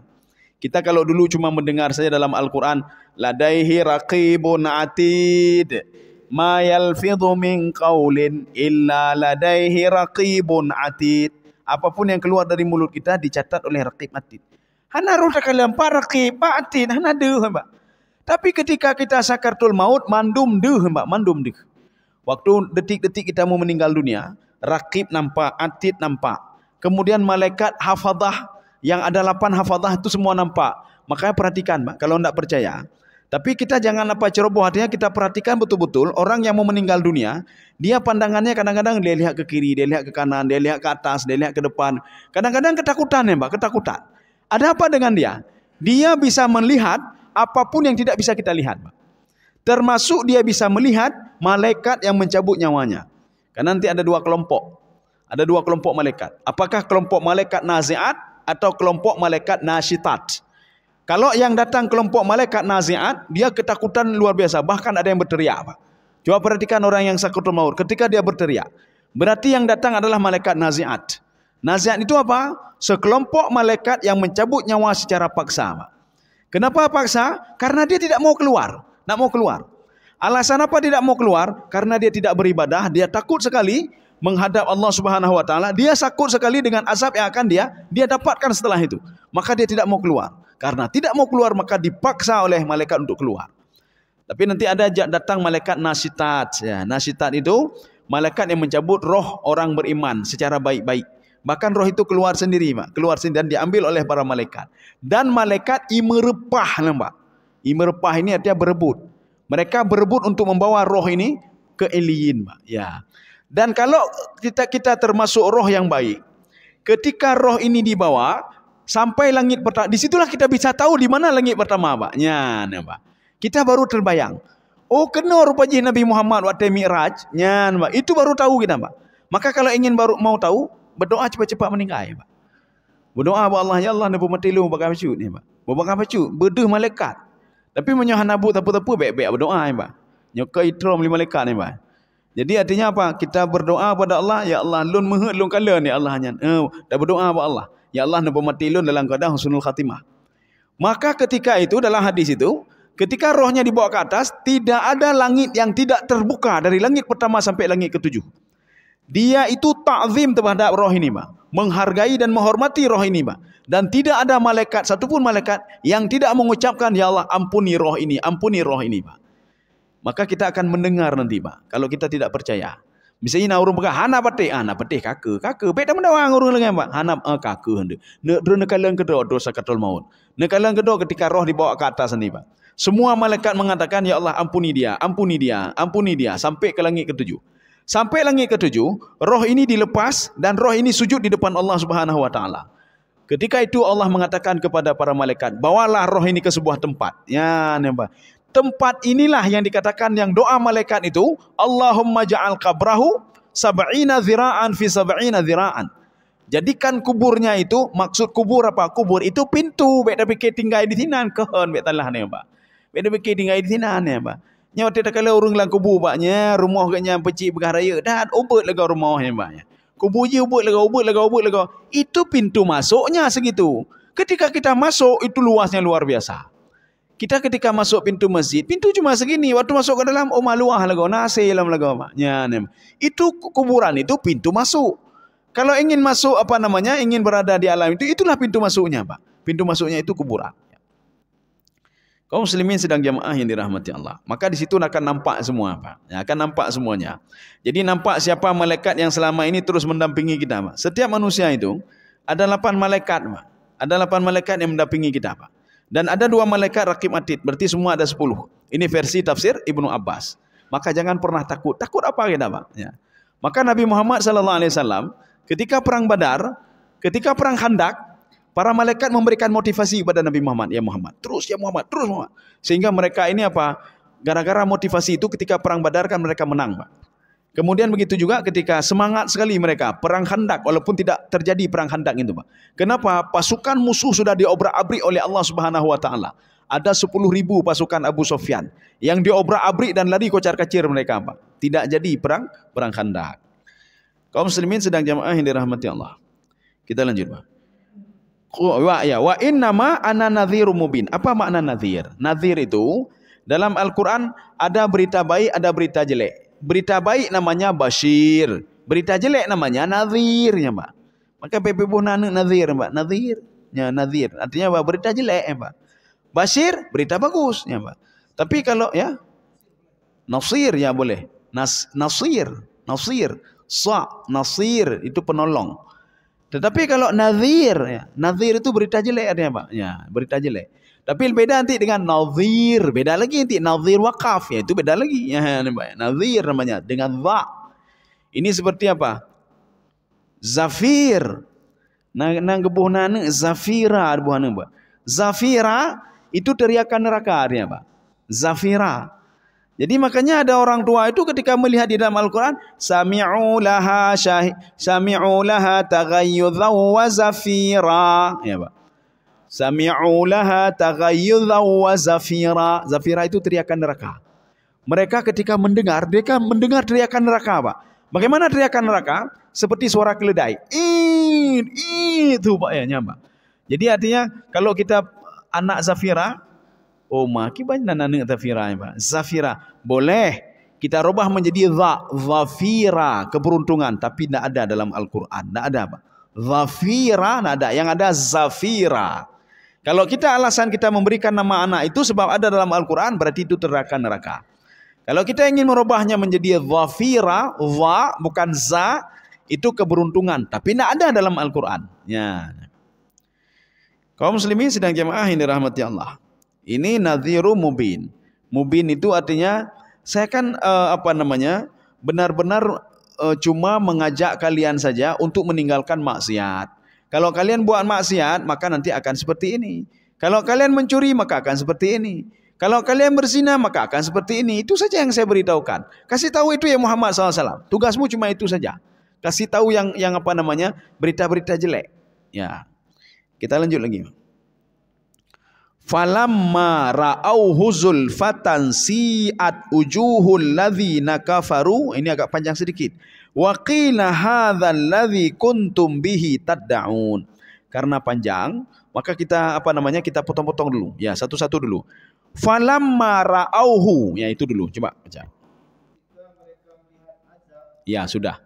Kita kalau dulu cuma mendengar saja dalam Al-Quran, ladaihi raqibun atid, ma yalfidhu min qawlin illa ladaihi raqibun atid. Apapun yang keluar dari mulut kita dicatat oleh raqib atid. Hana roh kalian raqib atid, hana deh, Mbak. Tapi ketika kita sakaratul maut, mandum deh, Mbak, mandum deh. Waktu detik-detik kita mau meninggal dunia, raqib nampak, atid nampak. Kemudian malaikat hafadzah, yang ada 8 hafadzah itu semua nampak. Makanya perhatikan, Mbak, kalau tidak percaya. Tapi kita jangan apa ceroboh, artinya kita perhatikan betul-betul orang yang mau meninggal dunia, dia pandangannya kadang-kadang dia lihat ke kiri, dia lihat ke kanan, dia lihat ke atas, dia lihat ke depan. Kadang-kadang ketakutan ya, Mbak, ketakutan. Ada apa dengan dia? Dia bisa melihat apapun yang tidak bisa kita lihat, Mbak. Termasuk dia bisa melihat malaikat yang mencabut nyawanya. Karena nanti ada 2 kelompok. Ada 2 kelompok malaikat. Apakah kelompok malaikat naziat atau kelompok malaikat nasyitat? Kalau yang datang kelompok malaikat naziat, dia ketakutan luar biasa. Bahkan ada yang berteriak, Pak. Coba perhatikan orang yang sakaratul maut. Ketika dia berteriak, berarti yang datang adalah malaikat naziat. Naziat itu apa? Sekelompok malaikat yang mencabut nyawa secara paksa, Pak. Kenapa paksa? Karena dia tidak mau keluar. Tidak mau keluar. Alasan apa tidak mau keluar? Karena dia tidak beribadah. Dia takut sekali menghadap Allah Subhanahu Wa Taala. Dia takut sekali dengan azab yang akan dia dapatkan setelah itu. Maka dia tidak mau keluar. Karena tidak mau keluar maka dipaksa oleh malaikat untuk keluar. Tapi nanti ada datang malaikat nasyitat. Ya, nasyitat itu malaikat yang mencabut roh orang beriman secara baik-baik. Bahkan roh itu keluar sendiri, Pak. Keluar sendiri dan diambil oleh para malaikat. Dan malaikat imerepah, Pak. Imerepah ini artinya berebut. Mereka berebut untuk membawa roh ini ke iliyin, Pak. Ya. Dan kalau kita termasuk roh yang baik, ketika roh ini dibawa sampai langit pertama, disitulah kita bisa tahu di mana langit pertama, Pak. Ya, Pak. Kita baru terbayang. Oh, kena rupanya Nabi Muhammad waktu Mi'raj. Ya, Pak. Itu baru tahu kita, Pak. Maka kalau ingin baru mau tahu, berdoa cepat-cepat meninggal, Pak. Berdoa kepada Allah, ya Allah, nak mati lu bakal pacut ni, Pak. Bakal pacut, berdeh malaikat. Tapi menyohan nabu tapu-tapu baik-baik berdoa, Pak. Nyokai itrom li malaikat ni, Pak. Jadi artinya apa? Kita berdoa kepada Allah, ya Allah, lun mehut lun kala ni Allah nya. Dah berdoa kepada Allah. Ya Allah, nak mati lun dalam keadaan husnul khatimah. Maka ketika itu dalam hadis itu, ketika rohnya dibawa ke atas, tidak ada langit yang tidak terbuka dari langit pertama sampai langit ke-7. Dia itu ta'zim terhadap roh ini, Pak. Menghargai dan menghormati roh ini, Pak. Dan tidak ada malaikat, satupun malaikat yang tidak mengucapkan, ya Allah, ampuni roh ini, Pak. Maka kita akan mendengar nanti, Pak. Kalau kita tidak percaya. Misalnya orang berkata, hana patih kakak. Baik dah mendawang orang lagi, Pak. Hana kakak hendak. Nekalan kedua dosa katul maut. Nekalan kedua ketika roh dibawa ke atas ini, Pak. Semua malaikat mengatakan, ya Allah, ampuni dia. Sampai ke langit ke-7. Sampai langit ke-7, roh ini dilepas dan roh ini sujud di depan Allah Subhanahu Wa Taala. Ketika itu Allah mengatakan kepada para malaikat, bawalah roh ini ke sebuah tempat. Ya, Pak. Tempat inilah yang dikatakan yang doa malaikat itu, Allahumma ja'al qabrahu sab'ina zira'an fi sab'ina zira'an. Jadikan kuburnya itu, maksud kubur apa? Kubur itu pintu. Bek dah fikir tinggal di sini kan bek talah ni pak. Bek dah fikir tinggal di sini ni pak. Nya waktu tak kala urang lang kubur paknya, rumah katnya pecik begah raya. Dan ubut lega rumahnya paknya. Kubur je ubut lega. Itu pintu masuknya segitu. Ketika kita masuk itu luasnya luar biasa. Kita ketika masuk pintu masjid, pintu cuma segini. Waktu masuk ke dalam, luah lega, nasi dalam lega paknya. Itu kuburan itu pintu masuk. Kalau ingin masuk ingin berada di alam itu, itulah pintu masuknya, Pak. Pintu masuknya itu kuburan. Kaum muslimin sedang jamaah yang dirahmati Allah. Maka di situ akan nampak semua, Pak. Ya, akan nampak semuanya. Jadi nampak siapa malaikat yang selama ini terus mendampingi kita, Pak. Setiap manusia itu ada 8 malaikat, Pak. Ada 8 malaikat yang mendampingi kita, Pak. Dan ada 2 malaikat raqib atid. Berarti semua ada 10. Ini versi tafsir Ibnu Abbas. Maka jangan pernah takut. Takut apa kita, Pak? Ya. Maka Nabi Muhammad SAW ketika perang Badar, ketika perang Khandak, para malaikat memberikan motivasi kepada Nabi Muhammad. Ya Muhammad, terus ya Muhammad, terus Muhammad. Sehingga mereka ini gara-gara motivasi itu ketika perang Badar kan mereka menang, Pak. Kemudian begitu juga ketika semangat sekali mereka perang Khandak, walaupun tidak terjadi perang Khandak itu, Pak. Kenapa? Pasukan musuh sudah diobrak-abrik oleh Allah Subhanahu wa taala. Ada 10.000 pasukan Abu Sufyan yang diobrak-abrik dan lari kocar-kacir mereka, Pak. Tidak jadi perang Khandak. Kaum muslimin sedang jamaah yang dirahmati Allah. Kita lanjut, Pak. Wa innama ana nadhirum mubin. Apa makna nadhir? Nadhir itu dalam Al-Quran ada berita baik, ada berita jelek. Berita baik namanya Bashir, berita jelek namanya nadhir, ya Pak. Maka PPB nadhir, Pak. Nadhir, ya nadhir. Artinya apa? Berita jelek, ya Pak. Bashir berita bagus, ya Pak. Tapi kalau ya nasir ya boleh. Nasir. Nasir itu penolong. Tetapi kalau nadhir, ya, nadhir itu berita jelek artinya, Pak. Ya, berita jelek. Tapi beda nanti dengan nadhir, beda lagi nanti nadhir wakaf, ya itu beda lagi. Ya, nadhir namanya dengan dha. Ini seperti apa? Zafir. Nang gebuhna zafira gebuhna, Pak. Zafira itu teriakan neraka artinya, Pak. Zafira. Jadi makanya ada orang tua itu ketika melihat di dalam Al-Quran sami'u laha taghayyudhan wa zafira, ya Pak. Sami'u laha taghayyudhan wa zafira. Zafira itu teriakan neraka. Mereka ketika mendengar, mereka mendengar teriakan neraka, Pak. Bagaimana teriakan neraka? Seperti suara keledai. Itu Pak ya, Pak. Jadi artinya kalau kita anak zafira, maki banyak nana zafira, Pak. Zafira boleh kita rubah menjadi zafira, keberuntungan, tapi tidak ada dalam Al-Quran, tidak ada, Pak. Zafira tidak ada, yang ada zafira. Kalau kita alasan kita memberikan nama anak itu sebab ada dalam Al-Quran, berarti itu neraka. Kalau kita ingin merubahnya menjadi zafira, bukan za, itu keberuntungan, tapi tidak ada dalam Al-Quran. Ya. Kaum muslimin sedang jamaah yang dirahmati Allah. Ini nadhiru mubin. Mubin itu artinya saya kan benar-benar cuma mengajak kalian saja untuk meninggalkan maksiat. Kalau kalian buat maksiat maka nanti akan seperti ini. Kalau kalian mencuri maka akan seperti ini. Kalau kalian berzina maka akan seperti ini. Itu saja yang saya beritahukan. Kasih tahu itu ya Muhammad SAW. Tugasmu cuma itu saja. Kasih tahu yang berita-berita jelek. Ya. Kita lanjut lagi. Falamma ra'auhu zulfatan si'at ujuhul ladzina kafaru. Ini agak panjang sedikit. Wa qila hadzal ladzi kuntum bihi tad'un. Karena panjang, maka kita kita potong-potong dulu. Ya, satu-satu dulu. Falamma ra'auhu, ya itu dulu. Coba baca. Ya, sudah.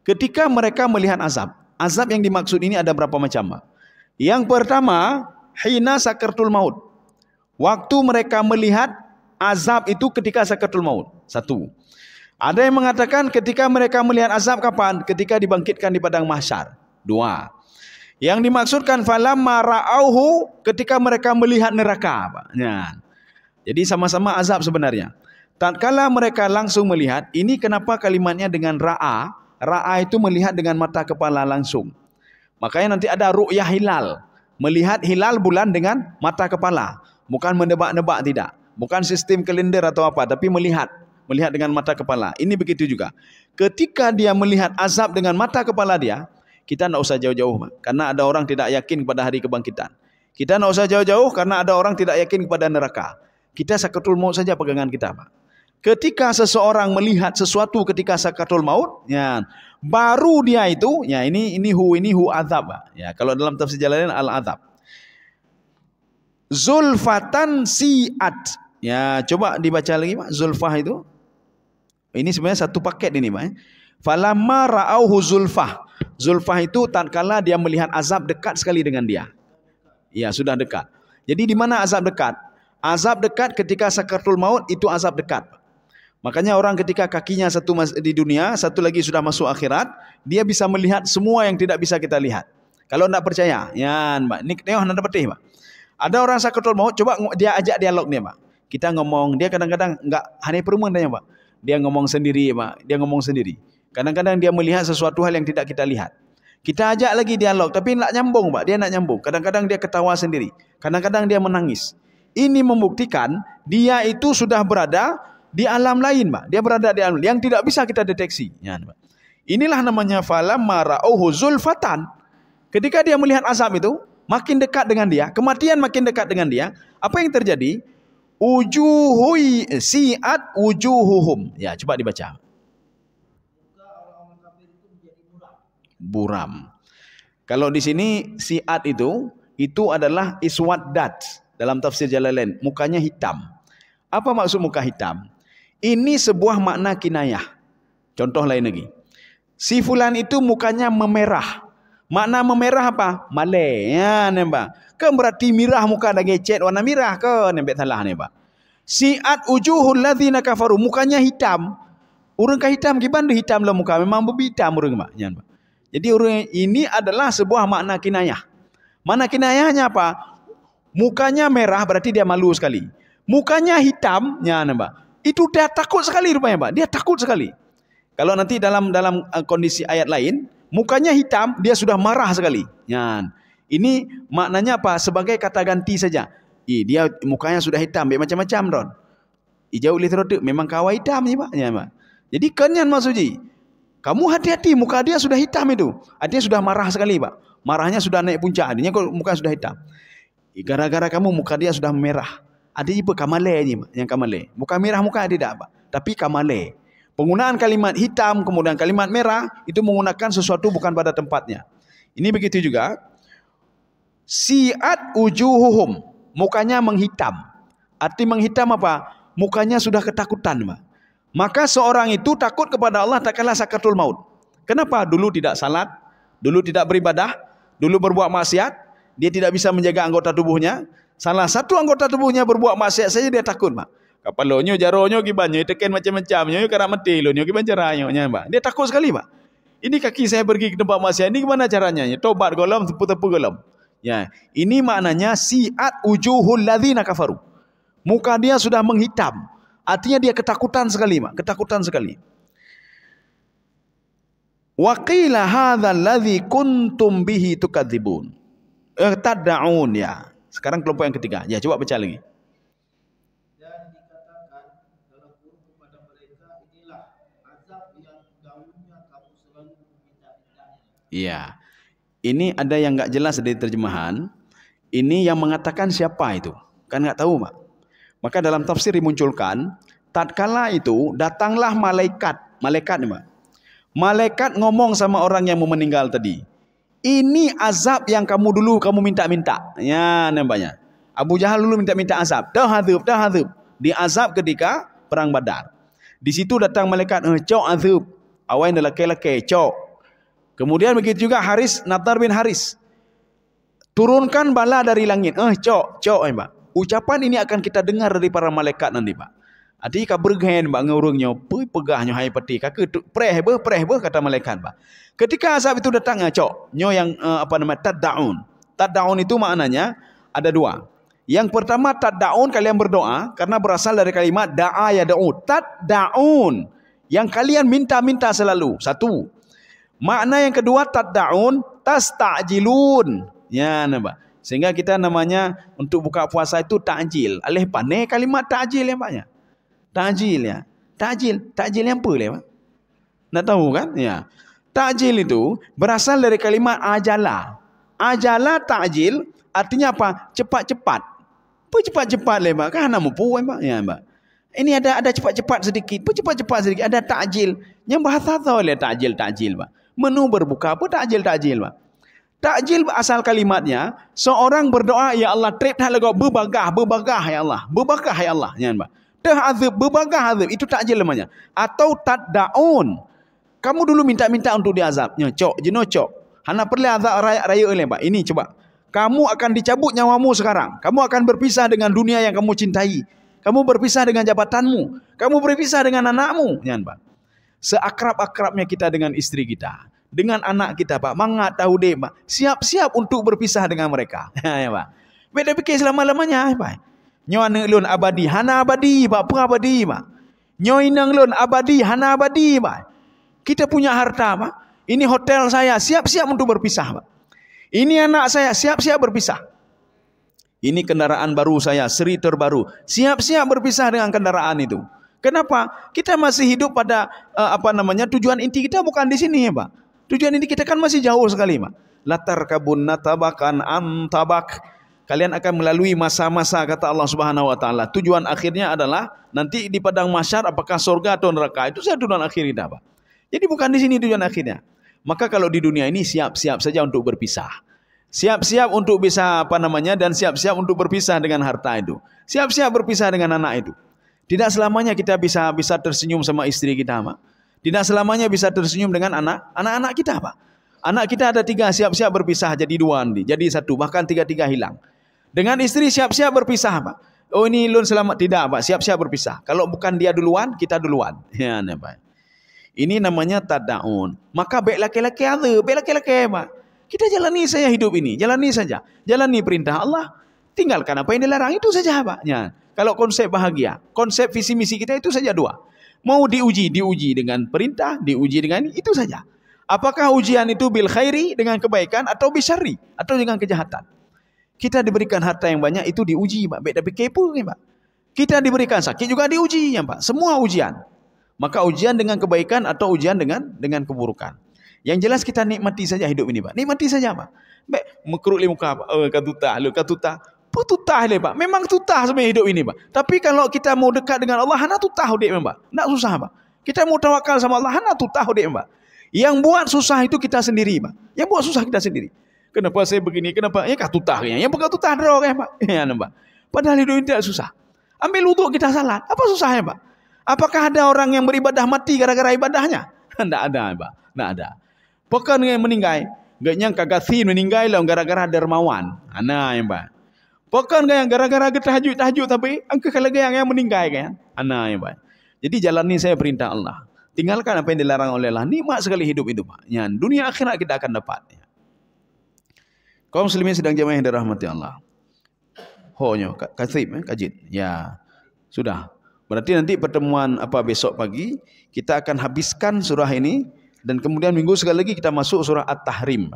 Ketika mereka melihat azab. Azab yang dimaksud ini ada berapa macam, Pak? Yang pertama, hina sakratul maut. Waktu mereka melihat azab itu ketika sakratul maut. Satu. Ada yang mengatakan ketika mereka melihat azab kapan? Ketika dibangkitkan di padang mahsyar. Dua. Yang dimaksudkan falamma ra'auhu ketika mereka melihat neraka, Pak. Ya. Jadi sama-sama azab sebenarnya. Tatkala mereka langsung melihat, ini kenapa kalimatnya dengan ra'a? Ra'a itu melihat dengan mata kepala langsung. Makanya nanti ada ru'yah hilal. Melihat hilal bulan dengan mata kepala, bukan menebak-nebak, tidak, bukan sistem kalender atau apa, tapi melihat dengan mata kepala. Ini begitu juga. Ketika dia melihat azab dengan mata kepala dia, Kita nak usah jauh-jauh, Pak. Karena ada orang tidak yakin kepada hari kebangkitan. Kita nak usah jauh-jauh karena ada orang tidak yakin kepada neraka. Kita sakatul maut saja pegangan kita, Pak. Ketika seseorang melihat sesuatu ketika sakatul maut, ya, baru dia itu, ya ini hu azab, Pak. Ya, kalau dalam tafsir Jalalain al-azab. Zulfatan si'at. Ya, coba dibaca lagi, Pak. Zulfah itu. Ini sebenarnya satu paket ini, Pak. Falamma ra'auhu zulfah. Zulfah itu tatkala dia melihat azab dekat sekali dengan dia. Ya, sudah dekat. Jadi di mana azab dekat? Azab dekat ketika sakaratul maut itu azab dekat. Makanya orang ketika kakinya satu di dunia, satu lagi sudah masuk akhirat, dia bisa melihat semua yang tidak bisa kita lihat. Kalau tidak percaya, ya, Mbak. Ini nanda petih, Pak. Ada orang sakaratul maut, coba dia ajak dialog dia, Pak. Kita ngomong, dia kadang-kadang enggak hanya perumahan tanya, Pak. Dia ngomong sendiri, Pak. Dia ngomong sendiri. Kadang-kadang dia melihat sesuatu hal yang tidak kita lihat. Kita ajak lagi dialog, tapi nak nyambung, Pak. Dia nak nyambung. Kadang-kadang dia ketawa sendiri. Kadang-kadang dia menangis. Ini membuktikan dia itu sudah berada di alam lain, Pak. Dia berada di alam yang tidak bisa kita deteksi. Ya, Pak. Inilah namanya falamma ra'auhu zulfatan. Ketika dia melihat azab itu, makin dekat dengan dia, kematian makin dekat dengan dia, apa yang terjadi? Ujuhui si'at wujuhuhum. Ya, coba dibaca. Buram. Kalau di sini si'at itu adalah iswaddat dalam tafsir Jalalain, mukanya hitam. Apa maksud muka hitam? Ini sebuah makna kinayah. Contoh lain lagi. Si fulan itu mukanya memerah. Makna memerah apa? Malai. Ya, nampak. Kan berarti mirah muka dah gecet warna mirah ke? Nampak salah ni, Pak. Si'at ujuhul ladzina kafaru, mukanya hitam. Orang ke hitam gimana hitam lah muka, memang berhitam orang, Pak. Ya, Pak. Jadi orang ini adalah sebuah makna kinayah. Makna kinayahnya apa? Mukanya merah berarti dia malu sekali. Mukanya hitam, ya, nampak. Itu dia takut sekali rupanya, Pak. Dia takut sekali. Kalau nanti dalam kondisi ayat lain, mukanya hitam, dia sudah marah sekali. Ya. Ini maknanya apa? Sebagai kata ganti saja. Dia mukanya sudah hitam, macam-macam, Ron. Ijau litrotik, memang kawai hitam ni, Pak. Ya, Pak. Jadi kenyan maksudnya. Kamu hati-hati, muka dia sudah hitam itu. Artinya sudah marah sekali, Pak. Marahnya sudah naik puncak. Artinya kok muka sudah hitam. Gara-gara kamu muka dia sudah merah. Artinya apa? Kamale ni, Pak. Yang kamale. Muka merah muka tidak, Pak. Tapi kamale. Penggunaan kalimat hitam kemudian kalimat merah itu menggunakan sesuatu bukan pada tempatnya. Ini begitu juga. Si'at ujuhuhum, mukanya menghitam. Arti menghitam apa? Mukanya sudah ketakutan, Pak. Maka seorang itu takut kepada Allah tak kala sakaratul maut. Kenapa? Dulu tidak salat, dulu tidak beribadah, dulu berbuat maksiat, dia tidak bisa menjaga anggota tubuhnya. Salah satu anggota tubuhnya berbuat maksiat saja dia takut, Pak. Kapalonyo, jaronyo, gibanyo, tekan macam-macamnya, karak mati lonyo, giban caranya, Pak. Dia takut sekali, Pak. Ini kaki saya pergi ke tempat maksiat, ini gimana caranya? Tobat golam, tepu-tepu golam. Ya, ini maknanya si'at ujuhul ladzina kafaru. Muka dia sudah menghitam. Artinya dia ketakutan sekali, Pak. Ketakutan sekali. Wa qila hadzal ladzi kuntum bihi tukadzibun. Tad'un, ya. Sekarang kelompok yang ketiga. Ya, coba baca lagi. Dan dikatakan dalam Quran kepada mereka, inilah azab yang dahulunya kamu selalu meminta-mintanya. Iya. Ini ada yang enggak jelas dari terjemahan. Ini yang mengatakan siapa itu? Kan enggak tahu, Pak. Maka dalam tafsir dimunculkan, tatkala itu datanglah malaikat. Malaikat ni, Pak. Malaikat ngomong sama orang yang mau meninggal tadi. Ini azab yang kamu minta-minta. Ya, nampaknya. Abu Jahal dulu minta-minta azab. Dah azab. Diazab ketika perang Badar. Di situ datang malaikat, cok azab. Awain lelaki-lelaki, cok. Kemudian begitu juga Nadar bin Haris. Turunkan bala dari langit. Cok, Pak. Ucapan ini akan kita dengar dari para malaikat nanti, Pak. Artinya bergen, Pak, ngurungnya. Pegahnya hai peti. Kakak preh kata malaikat, Pak. Ketika azab itu datang, cok. Nyo yang tad'un. Tad'un itu maknanya ada dua. Yang pertama tad'un, kalian berdoa. Karena berasal dari kalimat da'a yada'u. Tad'un. Yang kalian minta-minta selalu. Satu. Makna yang kedua tad'un tasta'jilun. Ya, nampak. Sehingga kita namanya untuk buka puasa itu ta'jil. Alih pandai kalimat ta'jil yang banyak. Ta'jil ya. Ta'jil yang apa, Pak? Nak tahu kan? Ya. Ta'jil itu berasal dari kalimat ajala. Ajala ta'jil artinya apa? Cepat-cepat. Apa cepat-cepat le Pak? Kan nama pu Pak. Ya Pak. Ini ada cepat-cepat sedikit. Apa cepat-cepat sedikit? Ada ta'jil. Yang bahasa tahu le ta'jil Pak. Menu berbuka apa ta'jil Pak? Ta'jil asal kalimatnya seorang berdoa, ya Allah trip dah lagu berbagah ya Allah. Berbagah ya Allah. Ya Pak. Azab, berbagah azab. Itu ta'jil namanya. Atau tad'un. Kamu dulu minta-minta untuk diazab. Nyocok, jenocok. Hana perlu azab raya oleh Pak. Ini coba. Kamu akan dicabut nyawamu sekarang. Kamu akan berpisah dengan dunia yang kamu cintai. Kamu berpisah dengan jabatanmu. Kamu berpisah dengan anakmu. Ya Pak. Seakrab-akrabnya kita dengan istri kita. Dengan anak kita Pak. Mangat tahu deh Pak. Siap-siap untuk berpisah dengan mereka. Ya Pak. Beda fikir selama-lamanya Pak. Nyoy lun abadi, hana abadi, Pak. Apa abadi, Pak? Nyoy nang lun abadi, hana abadi, Pak. Kita punya harta, Pak. Ini hotel saya, siap-siap untuk berpisah, Pak. Ini anak saya, siap-siap berpisah. Ini kendaraan baru saya, seri terbaru, siap-siap berpisah dengan kendaraan itu. Kenapa? Kita masih hidup pada tujuan inti kita bukan di sini, ya, Pak. Tujuan inti kita kan masih jauh sekali, Pak. Latar kabun natabakan antabak. Kalian akan melalui masa-masa kata Allah Subhanahu wa taala. Tujuan akhirnya adalah nanti di padang mahsyar apakah surga atau neraka. Itu saja tujuan akhir kita, Pak. Jadi bukan di sini tujuan akhirnya. Maka kalau di dunia ini siap-siap saja untuk berpisah. Siap-siap untuk bisa dan siap-siap untuk berpisah dengan harta itu. Siap-siap berpisah dengan anak itu. Tidak selamanya kita bisa tersenyum sama istri kita, Pak. Tidak selamanya bisa tersenyum dengan anak-anak kita, Pak. Anak kita ada 3, siap-siap berpisah jadi 2 nanti, jadi 1, bahkan 3 hilang. Dengan istri siap-siap berpisah, Pak. Oh ini lun selamat. Tidak, Pak. Siap-siap berpisah. Kalau bukan dia duluan, kita duluan. Ya, Pak. Ini namanya tada'un. Maka baik laki-laki ada. Baik laki-laki, Pak. Kita jalani saja hidup ini. Jalani saja. Jalani perintah Allah. Tinggalkan apa yang dilarang. Itu saja, Pak. Ya. Kalau konsep bahagia. Konsep visi misi kita itu saja 2. Mau diuji dengan perintah. Diuji dengan itu saja. Apakah ujian itu bil khairi dengan kebaikan. Atau bisyarri. Atau dengan kejahatan. Kita diberikan harta yang banyak itu diuji, Pak. Baik tapi kepo, Pak. Kita diberikan sakit juga diuji, ya, Pak. Semua ujian. Maka ujian dengan kebaikan atau ujian dengan keburukan. Yang jelas kita nikmati saja hidup ini, Pak. Nikmati saja, Pak. Baik, mekeruk li muka, Pak. Katutah. Tutah le, Pak. Memang tutah sebenarnya hidup ini, Pak. Tapi kalau kita mau dekat dengan Allah, hana tutah dek, Pak. Nak susah, Pak. Kita mau tawakal sama Allah, hana tutah dek, Pak. Yang buat susah itu kita sendiri, Pak. Yang buat susah kita sendiri. Kenapa saya begini? Kenapa? Ya katutah kayaknya. Yang bukan tutah drog ya, Pak. Ya, Pak. Padahal hidup ini tidak susah. Ambil wuduk kita salat. Apa susahnya, Pak? Apakah ada orang yang beribadah mati gara-gara ibadahnya? Tidak ada, Pak. Tidak ada. Bukan yang meninggal. Gak nyangka gasin meninggal lah gara-gara dermawan. Ana yang Pak. Bukan yang gara-gara tahajud tapi angka lagi yang meninggal kan. Ana yang Pak. Jadi jalani saya perintah Allah. Tinggalkan apa yang dilarang oleh Allah. Nikmat sekali hidup itu, Pak. Ya, dunia akhirat kita akan dapat. Kaum muslimin sedang jamaah yang dirahmati Allah. Honyo, kajit. Ya, sudah. Berarti nanti pertemuan besok pagi kita akan habiskan surah ini dan kemudian minggu sekali lagi kita masuk surah At-Tahrim.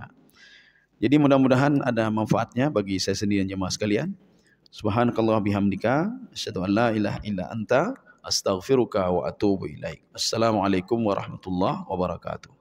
Jadi mudah-mudahan ada manfaatnya bagi saya sendiri dan jemaah sekalian. Subhanakallah bihamdika asyhadu an la ilaha illa anta astaghfiruka wa atubu ilaik. Assalamualaikum warahmatullahi wabarakatuh.